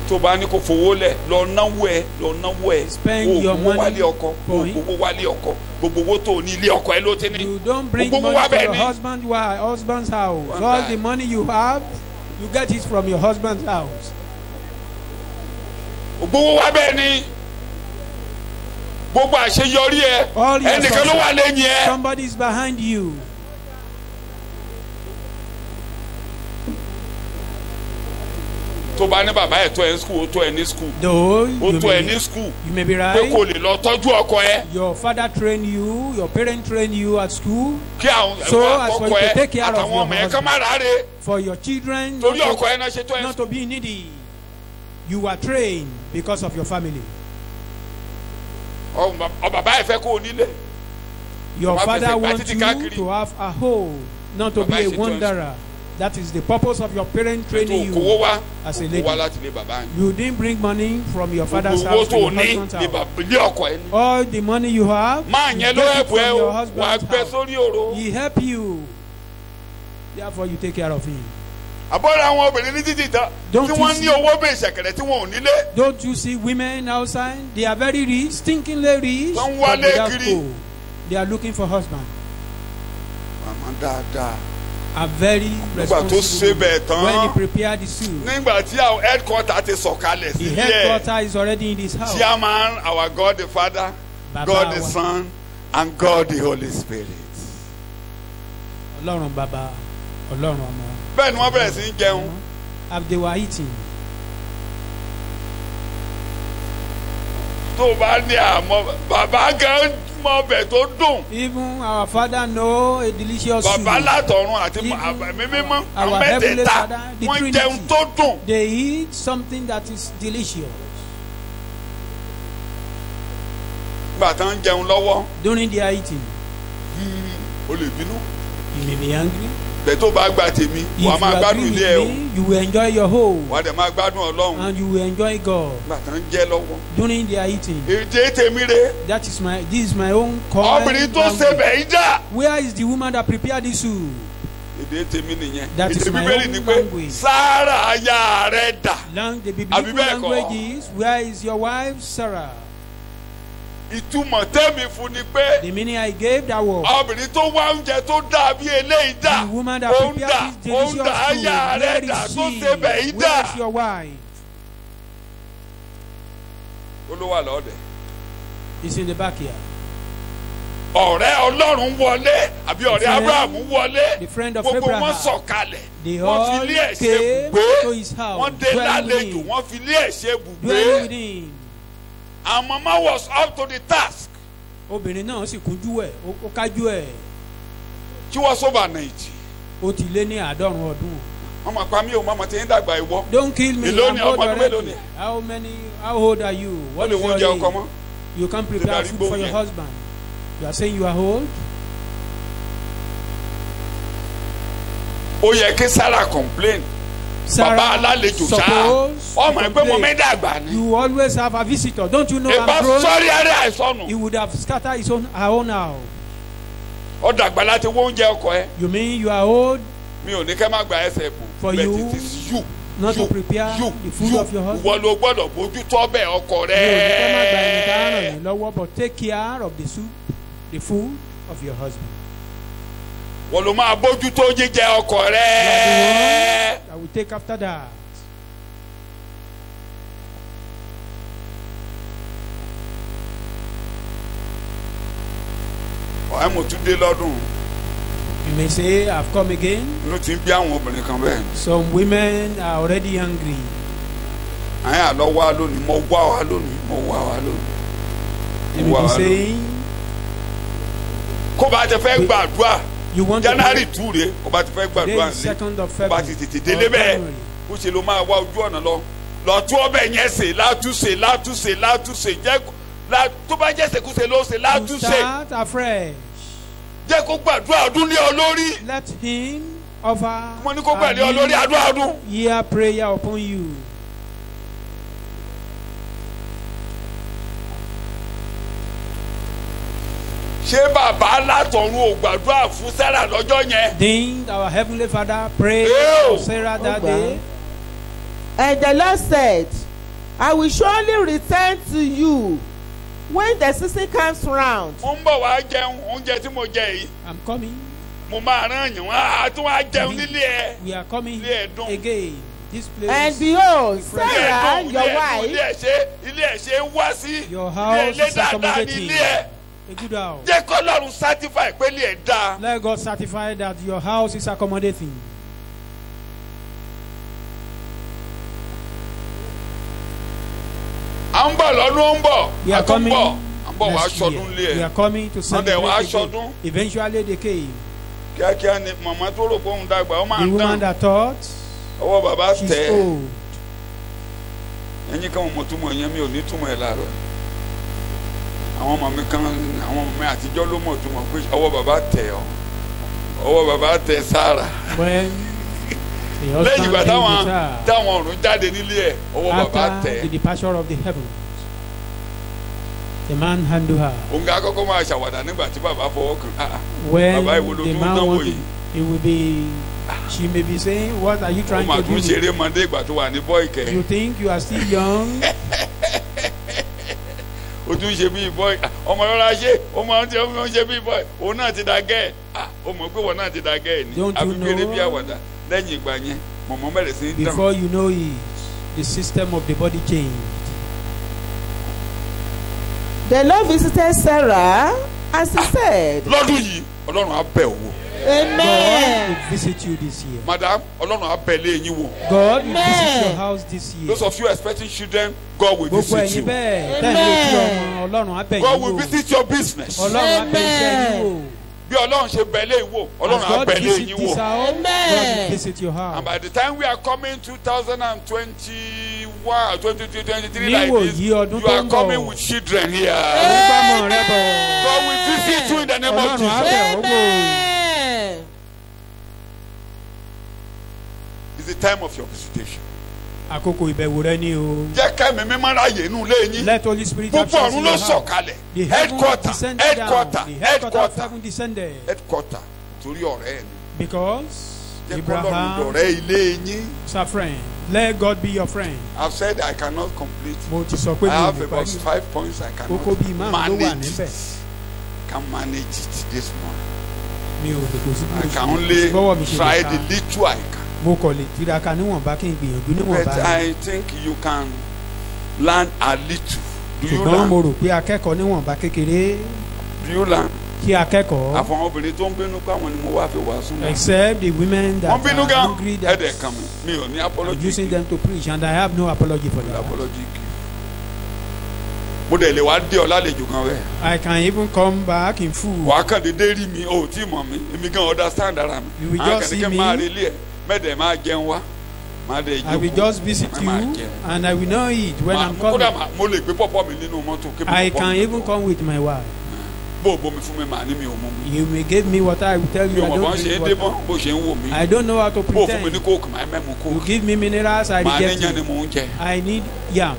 tó bá ní kó fowó lẹ̀ lọ náwó ẹ̀ Spend your gbogbo money wálé ọkọ for him. gbogbo wálé ọkọ gbogbo owó tó ní ilé ọkọ ẹ ló ti ní. You don't bring Gbogbo money wa to bẹ́ẹ̀ your ni. husband's house. One All time. the money you have, you get it from your husband's house. gbogbo wa bẹ́ẹ̀ ni gbogbo àṣeyọrí ẹ All your ẹnìkan ló wà lẹ́yìn ẹ. Somebody is behind you. tó bá ní bàbá ẹ̀ tó ẹ ní skul ó tó ẹ ní skul Though ó you tó ẹ may, ní skul you may be pé kò right. lè lọ tọ́jú ọkọ ẹ Your father trained you, your parent trained you at school kí àwọn So, ẹ̀wọ̀n as for àkọ́kọ́ you to ẹ take care of àtàwọn your ọmọ ẹ kán má rárẹ̀ for your children torí not ọkọ ẹ náà ṣe tó ẹ not to be needy. You are trained because of your family. ọ bàbá ẹ fẹ́ kó o nílé Your Bàbá father fẹsẹ̀ gba wants títí you káàkiri. to have a home, not to Bàbá be a ṣètò wanderer. That is the purpose of your parent tó training kówó you wá as a kó wá lady. láti lé bàbá yẹn You didn't bring money from your father's gbogbo owó house to tó o your ní husband's ní house. ilé ọkọ ẹ ní. All the money you have, máa you yẹn get ló it ẹ̀bù ẹ from o your wà á husband's gbé house. sórí òró. He help you. Therefore, you take care of him. àbọ̀dọ̀ àwọn obìnrin ní títì tán Don't tí you wọ́n see- ní owó bẹ́ẹ̀ ṣẹ̀kẹ̀rẹ̀ tí wọ́n ò nílé. Don't you see women outside? They are very rich, stinkingly rich, Wọ́n ń but wálé without kiri. home. They are looking for husband. màmá dáadáa Are very nígbà tó ṣe responsible bẹ́ẹ̀ tán when he prepare the soup. nígbà tí àwọn headquarter ti sọ̀kalẹ̀ The sílẹ̀ headquarter is already in this house. chairman our God the Father Bàbá God the wa. Son, and God the Holy Spirit. Ọlọ́run bàbá, Ọlọ́run ọmọ. Bẹ́ẹ̀ ni wọ́n bẹ̀rẹ̀ sí í jẹun. As they were eating, Tó o bá ní àmọ́ bàbá gan mọ ọbẹ̀ tó dùn. even our father know a delicious soup. Bàbá látọ̀run àti Even mímímọ́ our àwọn heavenly mẹ́tẹ̀ẹ̀ta Father, the wọ́n Trinity. jẹun tó dùn. They eat something that is delicious. Nígbà tí wọ́n ń jẹun lọ́wọ́ During their eating, o lè bínú. you may be angry. Bẹ́ẹ̀ tó bá gba tèmi If wàá you máa gbádùn agree ilé ẹ o. with me, you will enjoy your home Wàá dẹ̀ máa gbádùn Ọlọ́run. and you will enjoy God. Nígbà tí wọ́n ń jẹ lọ́wọ́. During their eating, Èdè tèmi rè. this is my own call. Obìnrin tó ṣe bẹ̀ yí dà. Where is the woman that prepared this soup? Èdè tèmi nìyẹn. That is Èdè my Bíbélì own ni pé language. Sáárà aya rẹ̀ dà. The biblical Àbí bẹ́ẹ̀ kọ́? language is, where is your wife Sarah? Ìtumọ̀ tẹ́mi fún ni pé The meaning I gave that word. obìnrin tó wá oúnjẹ tó dà bí eléyìí dà. The woman that Ó ń prepared dà, this ó ń delicious dà, food, aya where rẹ̀ dà is tó she? ṣe bẹ̀ yí Where dà. is your wife? Olówó àlọ́ọ̀dẹ̀. It's in the backyard. Ọ̀rẹ́ Ọlọ́run wọlé àbí ọ̀rẹ́ friend- Abraham wọlé. the friend of Gbogbo Abraham. wọn sọ̀kalẹ̀. They Wọ́n fi all ilé ẹ̀ ṣe came bùgbé. to his house, Wọ́n dé dwelling lálejò. within. Wọ́n fi ilé ẹ̀ ṣe Dwelling bùgbé. within. And Mama was up to the task. Obìnrin náà sì kúnjú ẹ̀, ó kájú ẹ̀. She was over 90. Ó ti lé ní 90 ọdún. Wọ́n máa pa mí o, mama ti ń dàgbà ìwọ. Don't kill me. Èló I'm ni old ọmọ ọdún mélòó already. ni? How old are you? Wọ́n What lè is wọ́n your jẹ ọkọ mọ́. age? You can prepare Ìdarí food for your gbóhùn yẹn. husband. You are saying you are old? Ó yẹ kí Sarah complain. Bàbá alálejò ṣá. suppose Ọmọ to ẹgbẹ́ mo complain. mẹ́dàgbà ni. You always have a visitor. Don't you know Ìbá I'm grown? sọ́rí ẹ̀rẹ́ àìsọnù. He would have scattered her own house. Ó dàgbà láti wọ́n oúnjẹ ọkọ ẹ. You mean you are old Mi ò ní kẹ́ má gba ẹsẹ̀ bù. For But you it is you. not You, to prepare you, the food you. of your husband? Ìwọ ló gbọ́dọ̀ bójú tó bẹ̀ ọkọ Mi ò ní kẹ́ má gba ẹnìkan ràn rẹ̀. yín lọ́wọ́, but take care of the soup, the food of your husband. Wọ́n ló máa bójú tó jíjẹ ọkọ You are rẹ̀. the one that will take after that. Ọ̀hẹ́ mo tún dé lọ́dún. You may say, I've come again. Inú ti ń bí àwọn obìnrin kan bẹ́ẹ̀. Some women are already hungry. Àyìn àlọ́ wá lónìí, mo wá wá lónìí, mo wá wá lónìí. They may Wow. be saying, Kó bá ti fẹ́ gbàdúrà. you want to January pray. 2 rèé, kó bá ti fẹ́ Today gbàdúrà is nílé. 2nd of Kó bá February. ti tètè délé of bẹ́ẹ̀. January. Kó ṣe ló máa wá ojú ọ̀nà lọ. Lọ tún ọbẹ̀ yẹn sè látúnṣe jẹ́ tó bá jẹ́ sèkúṣe ló ṣe To látúnṣe. start afresh. Jẹ́ kó gbàdúrà ọdún lé ọ lórí. Let him offer Mo ní kó gbàdúrà ọ lórí àdúrà ọdún. year prayer upon you. Ṣé bàbá látọ̀run ò gbàdúrà fún Sarah lọ́jọ́ yẹn? Then our heavenly Father prayed Ew. for Sarah that Ọgbà. day. And the Lord said, I will surely return to you when the season comes round. Mo ń bọ̀ wá jẹun oúnjẹ tí mo jẹ yìí. I'm coming. Mo máa rán yàn wá tún wá jẹun nílé ẹ. We are coming Ilé ẹ̀dùn. again. This place. And behold, Friend. Sarah, your ilé wife, ẹ̀ ṣe wá sí. Your Ilé house ilé is dáadáa ní accommodating. ilé ẹ̀. A good house. Jẹ́ kọ́ lọ́run certify pé ilé ẹ̀ dáa. Let God certify that your house is accommodating. À ń bọ̀ lọ́dún ó ń bọ̀. We are À tún coming bọ̀. À ń bọ̀ wá next aṣọdún lé year. We ẹ̀. are coming to Wọ́n dẹ̀ celebrate wá again. aṣọdún. Eventually they came. Kíákíá ni màmá tó rò pé òun dàgbà ó máa The ń woman dán. that thought Ọwọ́ bàbá she's tẹ̀ ẹ́. old. Ẹ̀yin kan mọ̀ túmọ̀ yẹn mi ò ní túmọ̀ ẹ̀ láàárọ̀. Àwọn ọmọ mi kan àwọn ọmọ mi àtijọ́ ló mọ̀ túmọ̀ pé ọwọ́ bàbá tẹ̀ ọ́. Ọwọ́ bàbá tẹ̀ Sára. When the Lẹ́yìn husband ìgbà came with her táwọn ọ̀run jáde nílé ẹ̀ ọwọ́ bàbá after tẹ̀. the departure of the heavens, the man handled her. Òun ga kọ́kọ́ máa ṣàwàdà nígbà tí bàbá fọwọ́ kàn. When Bàbá ìwo ló the tún man dánwò wanted, yìí? it will be. She may be saying, "What are you Ó trying mà to tún do? ṣeré mọ́dé ìgbà tó wà ní bọ́ọ̀kẹ́. You think you are still young? O tún ṣe bí bọ́ọ̀ ọmọ lọ́la ṣe ó máa ń ṣe bí bọ́ọ̀ òun náà ti da gẹ́ẹ̀ ó mọ̀ pé wọ́n náà ti da gẹ́ẹ̀ ni Don't you àbíkéré bí know? àwàdà lẹ́yìn ìgbà yẹn mọ̀mọ́ bẹ̀rẹ̀ sí í tàn. Before you know it, the system of the body changed. The Lord visited Sarah as he said. lọ́dún yìí ọlọ́run á bẹ̀ wò. God Amen. will visit you this year. madam ọlọ́run á bẹ̀ lé yín wò. God will Amen. visit your house this year. those of you expecting children God will Gbogbo visit ẹ̀yin you. bẹ́ẹ̀ tẹ́ ẹ̀ létí ọmọ Ọlọ́run á bẹ̀ God yín will wò. visit your business. Ọlọ́run á bẹ̀ iṣẹ́ yín wò. bí ọlọ́run ṣe bẹ̀ lé wò ọlọ́run As á God bẹ̀ lé visit yín this wò. house, Amen. God will visit your house. and by the time we are coming 2021 2023 like Níwò this yí ọdún you tó are ń coming bọ̀. with children here. Olùgbàmọ̀ rẹ bọ̀. God will visit you in the name of Ọlọ́run á Jesus. bẹ̀ ọ́ wò. Amen. It's the time of your visitation. Àkókò ìbẹ̀wò rẹ ni o. jẹ́ kẹ́mi mímọ́ ráàyè inú ilé yín. Let Holy Spirit have gbogbo chance ọ̀run in ló your house. sọ̀kalẹ̀. The heaven headquarter descended down. headquarter The headquarter of headquarter heaven descended. headquarter torí ọ̀rẹ́ ẹ̀ ni. Because jẹ́ kó lọ́run Abraham dọ̀rẹ́ ilé yín. is a friend. Let God be your friend. I've said I cannot complete. Mo ti sọ pé I mi ò have lè about parí. 5 points I Kókó bíi cannot márùn-ún ló wà manage níbẹ̀. it. Can manage it this morning. Mi ò lè kò sí bí I mo can ṣe only bọ́wọ́ mi ṣe try lè the ka. little I can. Mo kọ̀ lè tiraka níwọ̀nba kí n gbìyànjú But níwọ̀nba. I think you can learn a little. Do you Ṣùgbọ́n mo learn? rò pé akẹ́kọ̀ọ́ níwọ̀nba kékeré Do you learn? kí akẹ́kọ̀ọ́. Àfọwọ́n obìnrin tó ń bínú pé àwọn ni mo wá fi wàásù náà. Except the women that wọ́n bínú are gan hungry that ẹ̀dẹ̀ kan mi ò ní are apology using kí them to preach and I have no apology for that. apology kí. mo dẹ̀ lè wá dé ọ lálejò kan rẹ̀. I can even come back in full. wàá kàn dédé rí mi ò tí mọ̀ mi èmi gan understand ara mi. You will àwọn just kan ní see kí n me. máa relé ẹ̀ mẹ́ẹ̀dẹ̀ máa jẹun wá máa dẹ̀ I will just visit you and I will not eat when I'm kódà coming. mo lè gbé pọ́pọ́ mi nínú mọ́tò kébì I pọ́pọ́ can mi even come with my wife. bó o bomi fún mi màá ní mi ò mú mi. You may give me water, I will tell mi you ò I mọ̀ bọ́n don't ṣe é drink dé mọ́ water. bó ṣe ń wò mí. I don't know how to bó o fún mi ní pretend. kóòkù máa mẹ́mu You kóòkù. give me minerals, I màá ní reject yẹn ni it. mò ń jẹ. I need yam.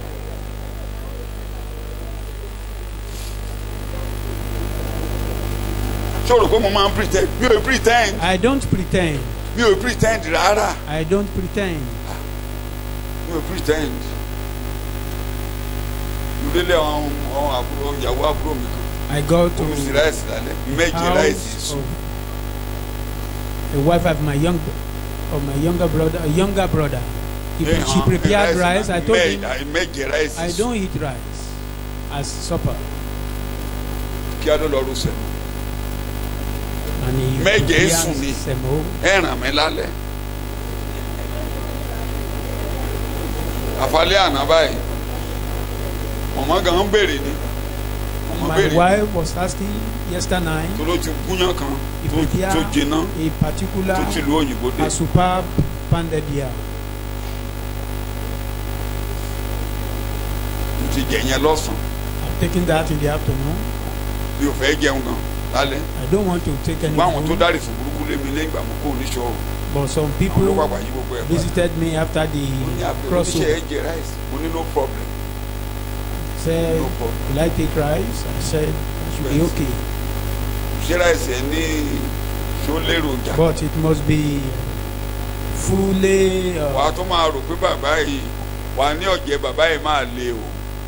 ṣé o rò pé mo máa ń pretend mi ò pretend I don't pretend. mi ò pretend rárá I don't pretend. mi ò pretend. mo délé àwọn àbúrò ìyàwó àbúrò mi kan. I go to omi sí ráìsì lálẹ́ méje ráìsì house sùn. of the wife of my younger brother. She prepared rice. I told him méje ráìsì I sùn. don't eat rice as supper. kí á ló lọ rú sẹ́nu. And he Méje prepared sùn ni. semo. ẹ ràn mí lálẹ́. àfàlẹ́ àná báyìí mọ̀mọ́ gan ń béèrè ni. mọ̀mọ́ My béèrè ni. wife was asking yesterday night tó ló ti gúnyán kan if tó prepare jiná a particular tó ti lu òyìnbó dé. a superb pounded yam. mo ti jẹ yẹn lọ́sàn-án I'm taking that in the afternoon. mi ò fẹ́ jẹun gan lálẹ́. I don't want to take any ṣùgbọ́n àwọn tó food, dárí fún burúkú lé mi lẹ́yìn ìgbà mo kó oníṣọ́ but some àwọn ló people pàpà yí gbogbo ẹ̀ padà. visited me after the mo ní àbẹ̀wò oníṣẹ́ crossover. ẹ̀ jẹ ráìsì mo ní no problem. Said, No problem. will I take rice? I said, it should be Yes. okay. ṣé ráìsì ẹ̀ ní ṣó lérò jà. But it must be fully, wàá tó máa rò pé bàbá yìí wà ní ọ̀jẹ̀ bàbá yìí máa le o.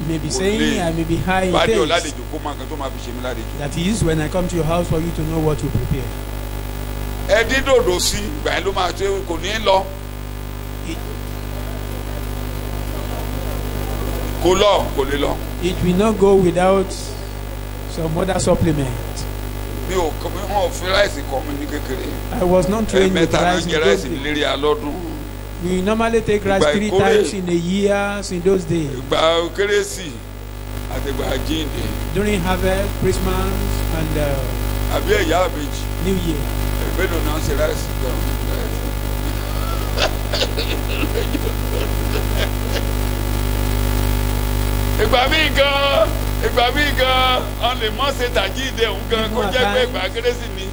maybe Kò saying le. I may be high in bá dé ọ taste. lálejò kó máa kan tó máa fi ṣe mí lálejò. That is when I come to your house for you to know what you prepare. ẹ dín dòdò sí ìgbà yẹn ló máa ṣe kò ní lọ. kò lè lọ. It will not go without some other supplement. mi ò kọ́ mi hàn fi ráìsì kọ́ mi ní kékeré. I was not trained with ẹ̀ẹ̀mẹ́ta náà rice in jẹ those ráìsì days. lérí alọ́dún. We normally take rice Ìgbà 3 ìkórè. times in a year in those days. ìgbà kérésì àti ìgbà jíǹde During harvest, Christmas, and àbí ẹ̀yà àbèjì New Year. ìbéèrè náà ṣe ráìsì gan. ìgbà míì gan ọ̀n lè mọ̀ ṣe tàjíǹde òun gan kó jẹ́ pé ìgbà kérésì ni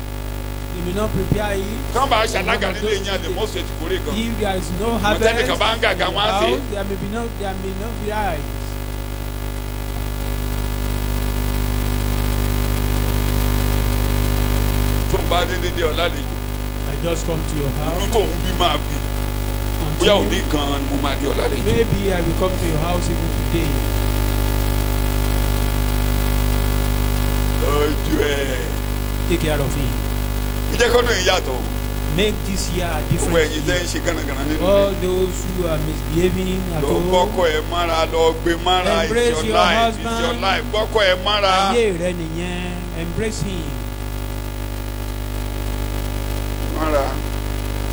You may not prepare it. kán bá ṣàlágà nílé yẹn lè mọ̀ ṣe tìkórè gan. If there is no Mọ̀tẹ́nì harvest, kan bá ń gàgà wọ́n á ṣe. there may not be rice. tó ń bá dédé dé ọ̀la lè I just come to your inú house. tó ń bí máa bí bóyá òní gan ni mo máa dé ọ̀la lè. Maybe I will come to your house even today. ọjọ́ ẹ̀ Take care of him. ìjẹ́ kọ́dún yìí yàtọ̀ Make this year a gbogbo different ẹ̀yin tẹ́ ń year. ṣe gánagànà nínú All ilé. those who are misbehaving at lọ home, gbọ́kọ̀ ẹ̀ mára lọ gbé mára. Embrace It's your your life, it's husband. your life. Gbọ́kọ̀ ẹ̀ mára. ayé rẹ nìyẹn. Embrace him. Mára.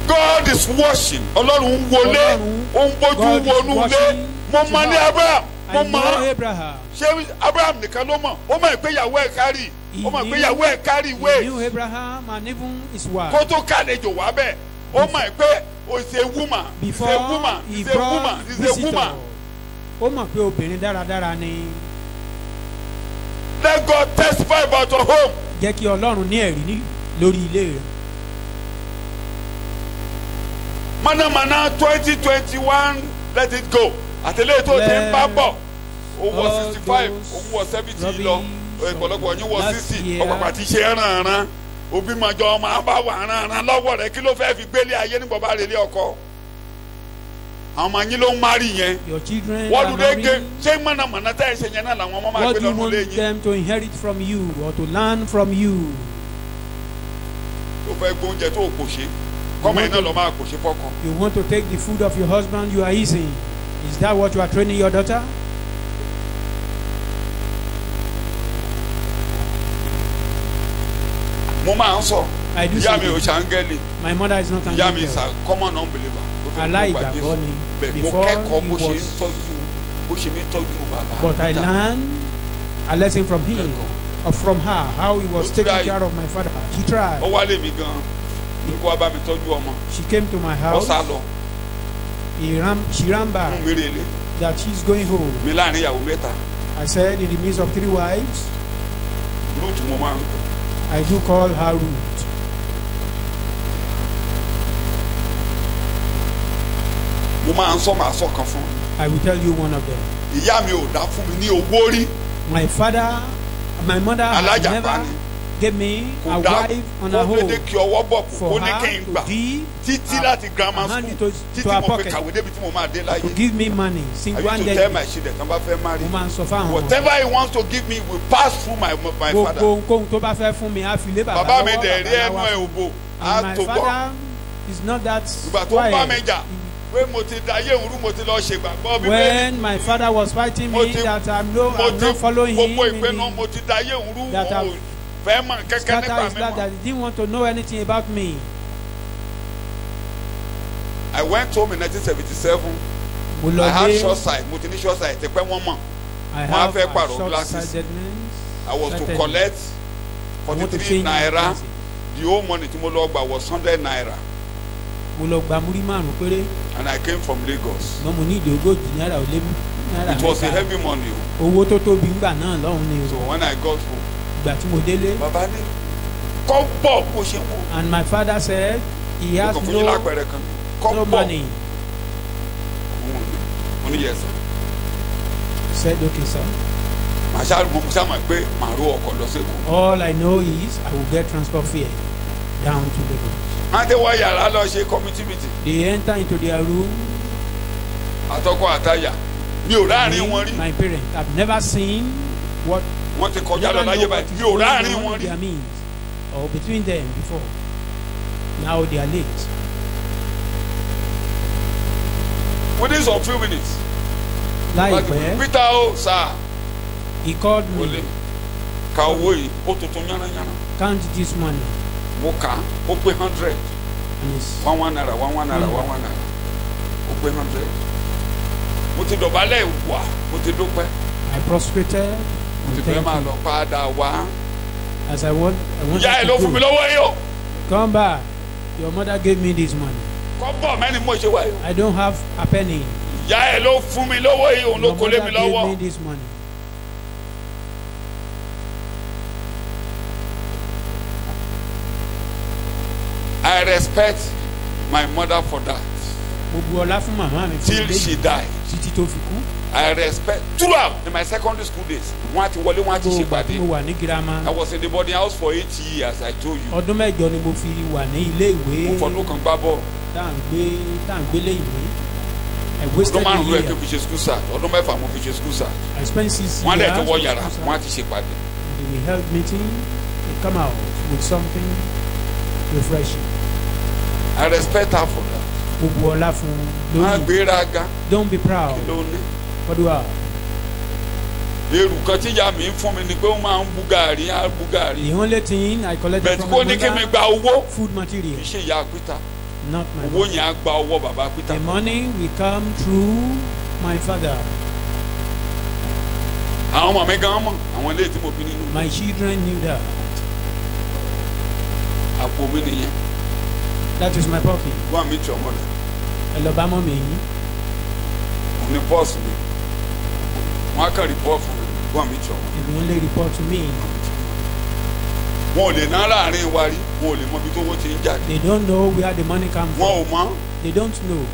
God is watching. Ọlọ́run ń wọlé. Ó ń bójú God is wọnú ilé. watching Mo mọ ní Abraham. Mo I know mọ. Abraham. Ṣé Abraham nìkan ló mọ̀? Ó mọ̀ pé ìyàwó ẹ̀ kárì. Ó mọ̀ pé ìyàwó ẹ̀ kárì He knew wéè. Abraham and even his wife. Kó tó kàlejò wá bẹ́ẹ̀. Ó mọ̀ pé o is a woman. Is Before a woman. he Is a woman. brought Is a visitor, woman. ó mọ̀ pé obìnrin dáradára ni. Let God testify about your home. Jẹ́ kí Ọlọ́run ní ẹ̀rí lórí ilé rẹ̀. Mọ̀nàmọ́ná 2021 let it go. Àtẹ̀lé tó ti ń bá bọ̀. Ó wọ All 65, those ó wọ 70 lọ. rubbish Ìpọ̀lọpọ̀ yín wọ last 60. year. Ọ̀pọ̀ àti ṣe ẹran òbí mọ̀jọ ọmọ àbá wà rán lọ́wọ́ rẹ̀ kí ló fẹ́ fi gbélé ayé nígbà bá relé ọkọ. Àwọn ọmọ yín ló ń márì yẹn. Your children Wọ́n are lù dé gé married. ṣé mọ̀nàmọ́ná tẹ́ ẹ ṣe yẹn náà làwọn ọmọ máa What gbé do you lọ́nu want lé yín. them to inherit from you or to learn from you? Tó fẹ́ gbóúnjẹ tó kò ṣe. Kọ́mọ yín náà lọ máa kò ṣe fọ́kàn. You want to take the food of your husband you are eating. Is that what you are training your daughter? Mo máa ń sọ. I do Ìyá say mi ò this. ṣàǹgẹ́lì. My mother is not an Ìyá mi is angel. a common unbeliever. Ó tó Aláìgbàgbọ́ gbà Jésù. ni. Bẹ́ẹ̀ mo Before kẹ́kọ̀ọ́ he bó ṣe ń was- tọ́jú bó ṣe mi tọ́jú bàbá. But I learned a lesson from him or from her, how he was Ó taking try. care of my father. She tried. Ó wálé mi gan-an. Ní kó wá bá mi tọ́jú ọmọ. She came to my Ó house. sá lọ. She ran back Fún mi rèlé. that she's going home. Mi láàrin ìyàwó mẹ́ta. I said, in the midst of 3 wives, Ruth mo máa ń lò. I do call her Ruth. Mo máa ń sọ màá sọ kan fún un. I will tell you one of them. Ìyá mi ò dá fún mi ní owó rí. My mother has Alájàpá never ni. gave me a Kò dá wife on her kó dédé own kí ọwọ́ bọ̀ kó for ní kí her n to gbà. give Títí her- láti grammar hand school. it to Títí her mo fi pocket. kàwé débi tí mo máa dé to láyé. give me money. I Since used one to day, tell my children tán bá fẹ́ marry. mo máa ń sọ fáwọn ọmọ. Whatever he wants to give me will pass through my father. Gbogbo ohun tó bá fẹ́ fún mi, á fi lé bàbá Bàbá mi lọ́wọ́, dẹ̀ rí bàbá ẹnu wá ẹ̀ fún òbò. mi. Á And tó my bọ̀. father is not that Ìgbà tó ń bá mi quiet. jà pé mo ti da ayé òru mo ti lọ ṣègbàgbọ́ Bíbélì. When my father was fighting Mo me ti- that I'm mo not ti following him gbogbo in ìpinnu the mo ti da ayé òru that mo I've fẹ́ mọ̀ kẹ́kẹ́ scatter nípa his mi life, mọ́. that he didn't want to know anything about me. I went home in 1977. Mo I lọ had dé, short sight. Mo ti ní short sight. Ti pẹ́ wọ́n mọ̀. I Wọ́n á have fẹ́ a pààrọ̀ glasses. short-sightedness. I was to Certain- collect I want to 43 change my naira. glasses. The whole money tí mo lọ gbà was 100 naira. Mo lọ gba múrí márùn péré, And I came from Lagos. ṣùgbọ́n mo ní ìdí ogójì náírà ó lé náírà It was a mẹ́ta. heavy money. o. Owó tó tóbi ńgbà náà lọ́hùn ni So o. when I got home, Ìgbà tí mo délé, bàbá ní kọ́ bọ̀ bó ṣe wò. and my father said he Mo has kàn fún yín no lápẹẹrẹ kan. Kọ́ bọ̀. money. Mo ní yes sir. Said, okay, sir. Màá ṣáà mo ṣáà mọ̀ pé màá ró ọkọ̀ lọ sí Èkó. All I know is I will get transport fare down to Lagos. Wọ́n á tẹ́ wá yàrá lọ ṣe community meeting. They enter into their room. Àtọkọ àtayà. Mi ò ráàrin wọn rí. My parents have never seen what. Wọ́n ti kọjá lọ never láyé know what báyìí. is Mi ò going ráàrin on wọn in rí. their means or between them before. Now they are late. Within some few minutes. Láìpẹ́, Peter o sir. he called Wọlé. me. Ka owó yìí ó tuntun yánnayànna. Count this money. Mo kà á ó pé 100. And it's, One naira, one naira, one naira. Ó pé 100. Mo ti dọ̀bálẹ̀ wá. Mo ti dúpẹ́. I prostrated. Mo ti And fẹ́ thank máa you. lọ padà wá. As I want Ìyá ẹ̀ ló fún mi to go. lọ́wọ́ yìí o. Come back. Your mother gave me this money. Kọ́ bọ̀ mẹ́ni mo ṣe wáyé. I don't have a penny. Ìyá ẹ̀ ló fún mi lọ́wọ́ yìí òun ló Your kó lé mother mi gave me lọ́wọ́. this money. I respect my mother for that. Gbogbo ọlá fún màmá mi fún Till ilé she yìí died. títí tó fi kú. I respect throughout in my secondary school days. Wọ́n á ti wọlé wọ́n á ti Gbogbo ṣe ìgbà tí pàdé. mo wà ní girama. I was in the boarding house for 8 years I told you. Ọdún mẹ́jọ ni mo fi wà ní ilé ìwé. Mo fọdún kan gbá bọ́ọ̀. tá à ń gbélé ìwé. I Ọdún wasted márùn-ún a ló yẹ kí year. n fi ṣe school start. Ọdún mẹ́fà mo fi ṣe school start. I spent 6 Wọ́n á dẹ̀ tó wọ years. yàrá wọ́n á ti ṣe pàdé. We held meeting. They come out with something refreshing. I respect her for that. gbogbo ọlá fún un Má lórí. gbéraga Don't be proud. kí ló ní. What do you have? Èrù kan tí ìyá mi ń fún mi ni pé ó máa ń bú gàrí á bú gàrí. The only thing I collected Bẹ̀t from kó my ní kí mi mother, gba owó food kì í material, ṣe ìyá Peter. not my Owó mother. yẹn á gba ọwọ́ bàbá Peter. The money will come through my father. Àwọn ọmọ mi gan mọ̀ àwọn ilé tí mo bí nínú. My children knew that. Àpò mi nìyẹn. That is my pocket. Go and meet your mother. Ẹ lọ bá mọ́mì yín. Òun ni pọ́ọ̀sì mi. Wọ́n á kàn report fún mi. Go and meet your mother. If you only report to me, Wọn ò lè ná láàrin wa rí. Wọn ò lè mọ ibi tó owó ti ń jáde. they don't know where the money comes Wọn from. ò mọ̀. They don't know.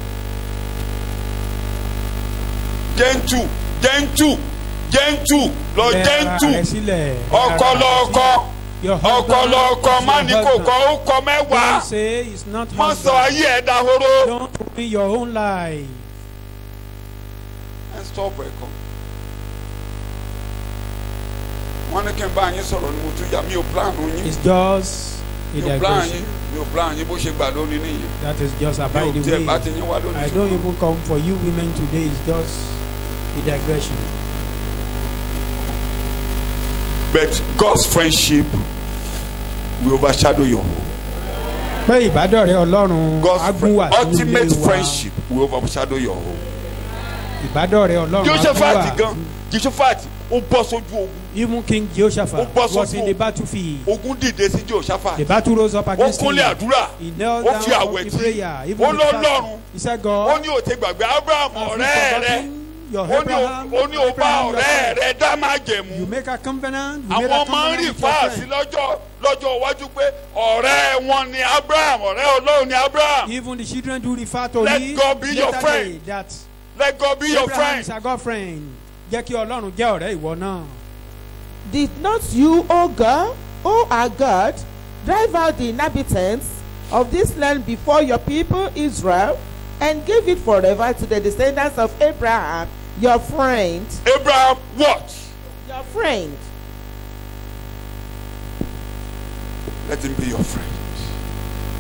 Gentle lọ Rẹ ara rẹ gentle. sílẹ̀. Ọkọ lọ́kọ. Your Ọkọ lọ́kọ má ní kò kọ́ ó kọ mẹ́wàá. Don't say it's not Má sọ husband. ayé ẹ̀ dahoro. Don't ruin your own life. Ẹ stop ẹ̀kọ́. Wọ́n ní kí n bá yín sọ̀rọ̀ ní mo tún yà mí ò plan yín. It's just a Mi ò plan digression. yín. Mi ò plan yín bó ṣe gbà lónìí nìyí. That is just Mi about ò the tiẹ̀ bá ti way. yín wá lónìí. I don't even come for you women today. It's just a digression. But God's friendship will overshadow your home. Pé ìbádọ́rẹ̀ Ọlọ́run God's agúnwà sínú ilé ultimate wa. friendship will overshadow your home. Ìbádọ́rẹ̀ Ọlọ́run Jehoshaphat gan agúnwà. Jehoshaphat ó bọ́ sójú ogun. Even King Jehoshaphat Ó bọ́ was sójú in the ogun. battlefield. Ogun dìde sí Jehoshaphat. The battle rose up Ó against him. kúnlẹ̀ àdúrà. He knelt Ó fi down àwẹ̀ in tí. prayer. Ó Even with lọ́lọ́run. fasting. He said, Ó God, ní ó ti gbàgbé Abraham have you ọ̀rẹ́ rẹ̀. forgotten your Ó Abraham? ní ó bá Abraham, your ọ̀rẹ́ friend? rẹ̀ dá You májẹ̀mú. make a covenant. You made Àwọn a ọmọ ń rí covenant with your fáàsì friend. lọ́jọ́ iwájú pé ọ̀rẹ́ wọn ni Abraham, ọ̀rẹ́ Ọlọ́run ni Abraham. Even the children do refer to Let it God be your later friend. day that Let God be your Abraham friend. is a God friend. Jẹ́ kí Ọlọ́run jẹ́ ọ̀rẹ́ ìwọ náà. Did not you, O God, O our God, drive out the inhabitants of this land before your people Israel, and give it forever to the descendants of Abraham, your friend? Abraham what? Your friend. Let him be your friend.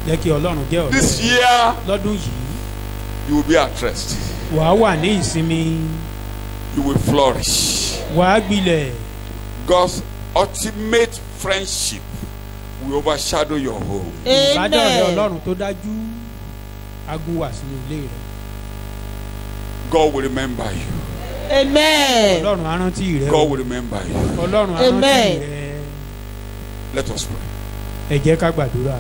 Jẹ́ kí Ọlọ́run jẹ́ ọ̀rẹ́ This year lọ́dún yìí. you will be at rest. Wàá wà ní ìsinmi. You will flourish. Wàá gbilẹ̀. God's ultimate friendship will overshadow your home. Ìbádọ́rẹ̀ Amen. Ọlọ́run tó dájú agúnwà sínú ilé rẹ̀. God will remember you. Amen. Ọlọ́run á rántí rẹ̀. God will remember you. Ọlọ́run á rántí Amen. rẹ̀. Let us pray. Ẹ jẹ́ ká gbàdúrà.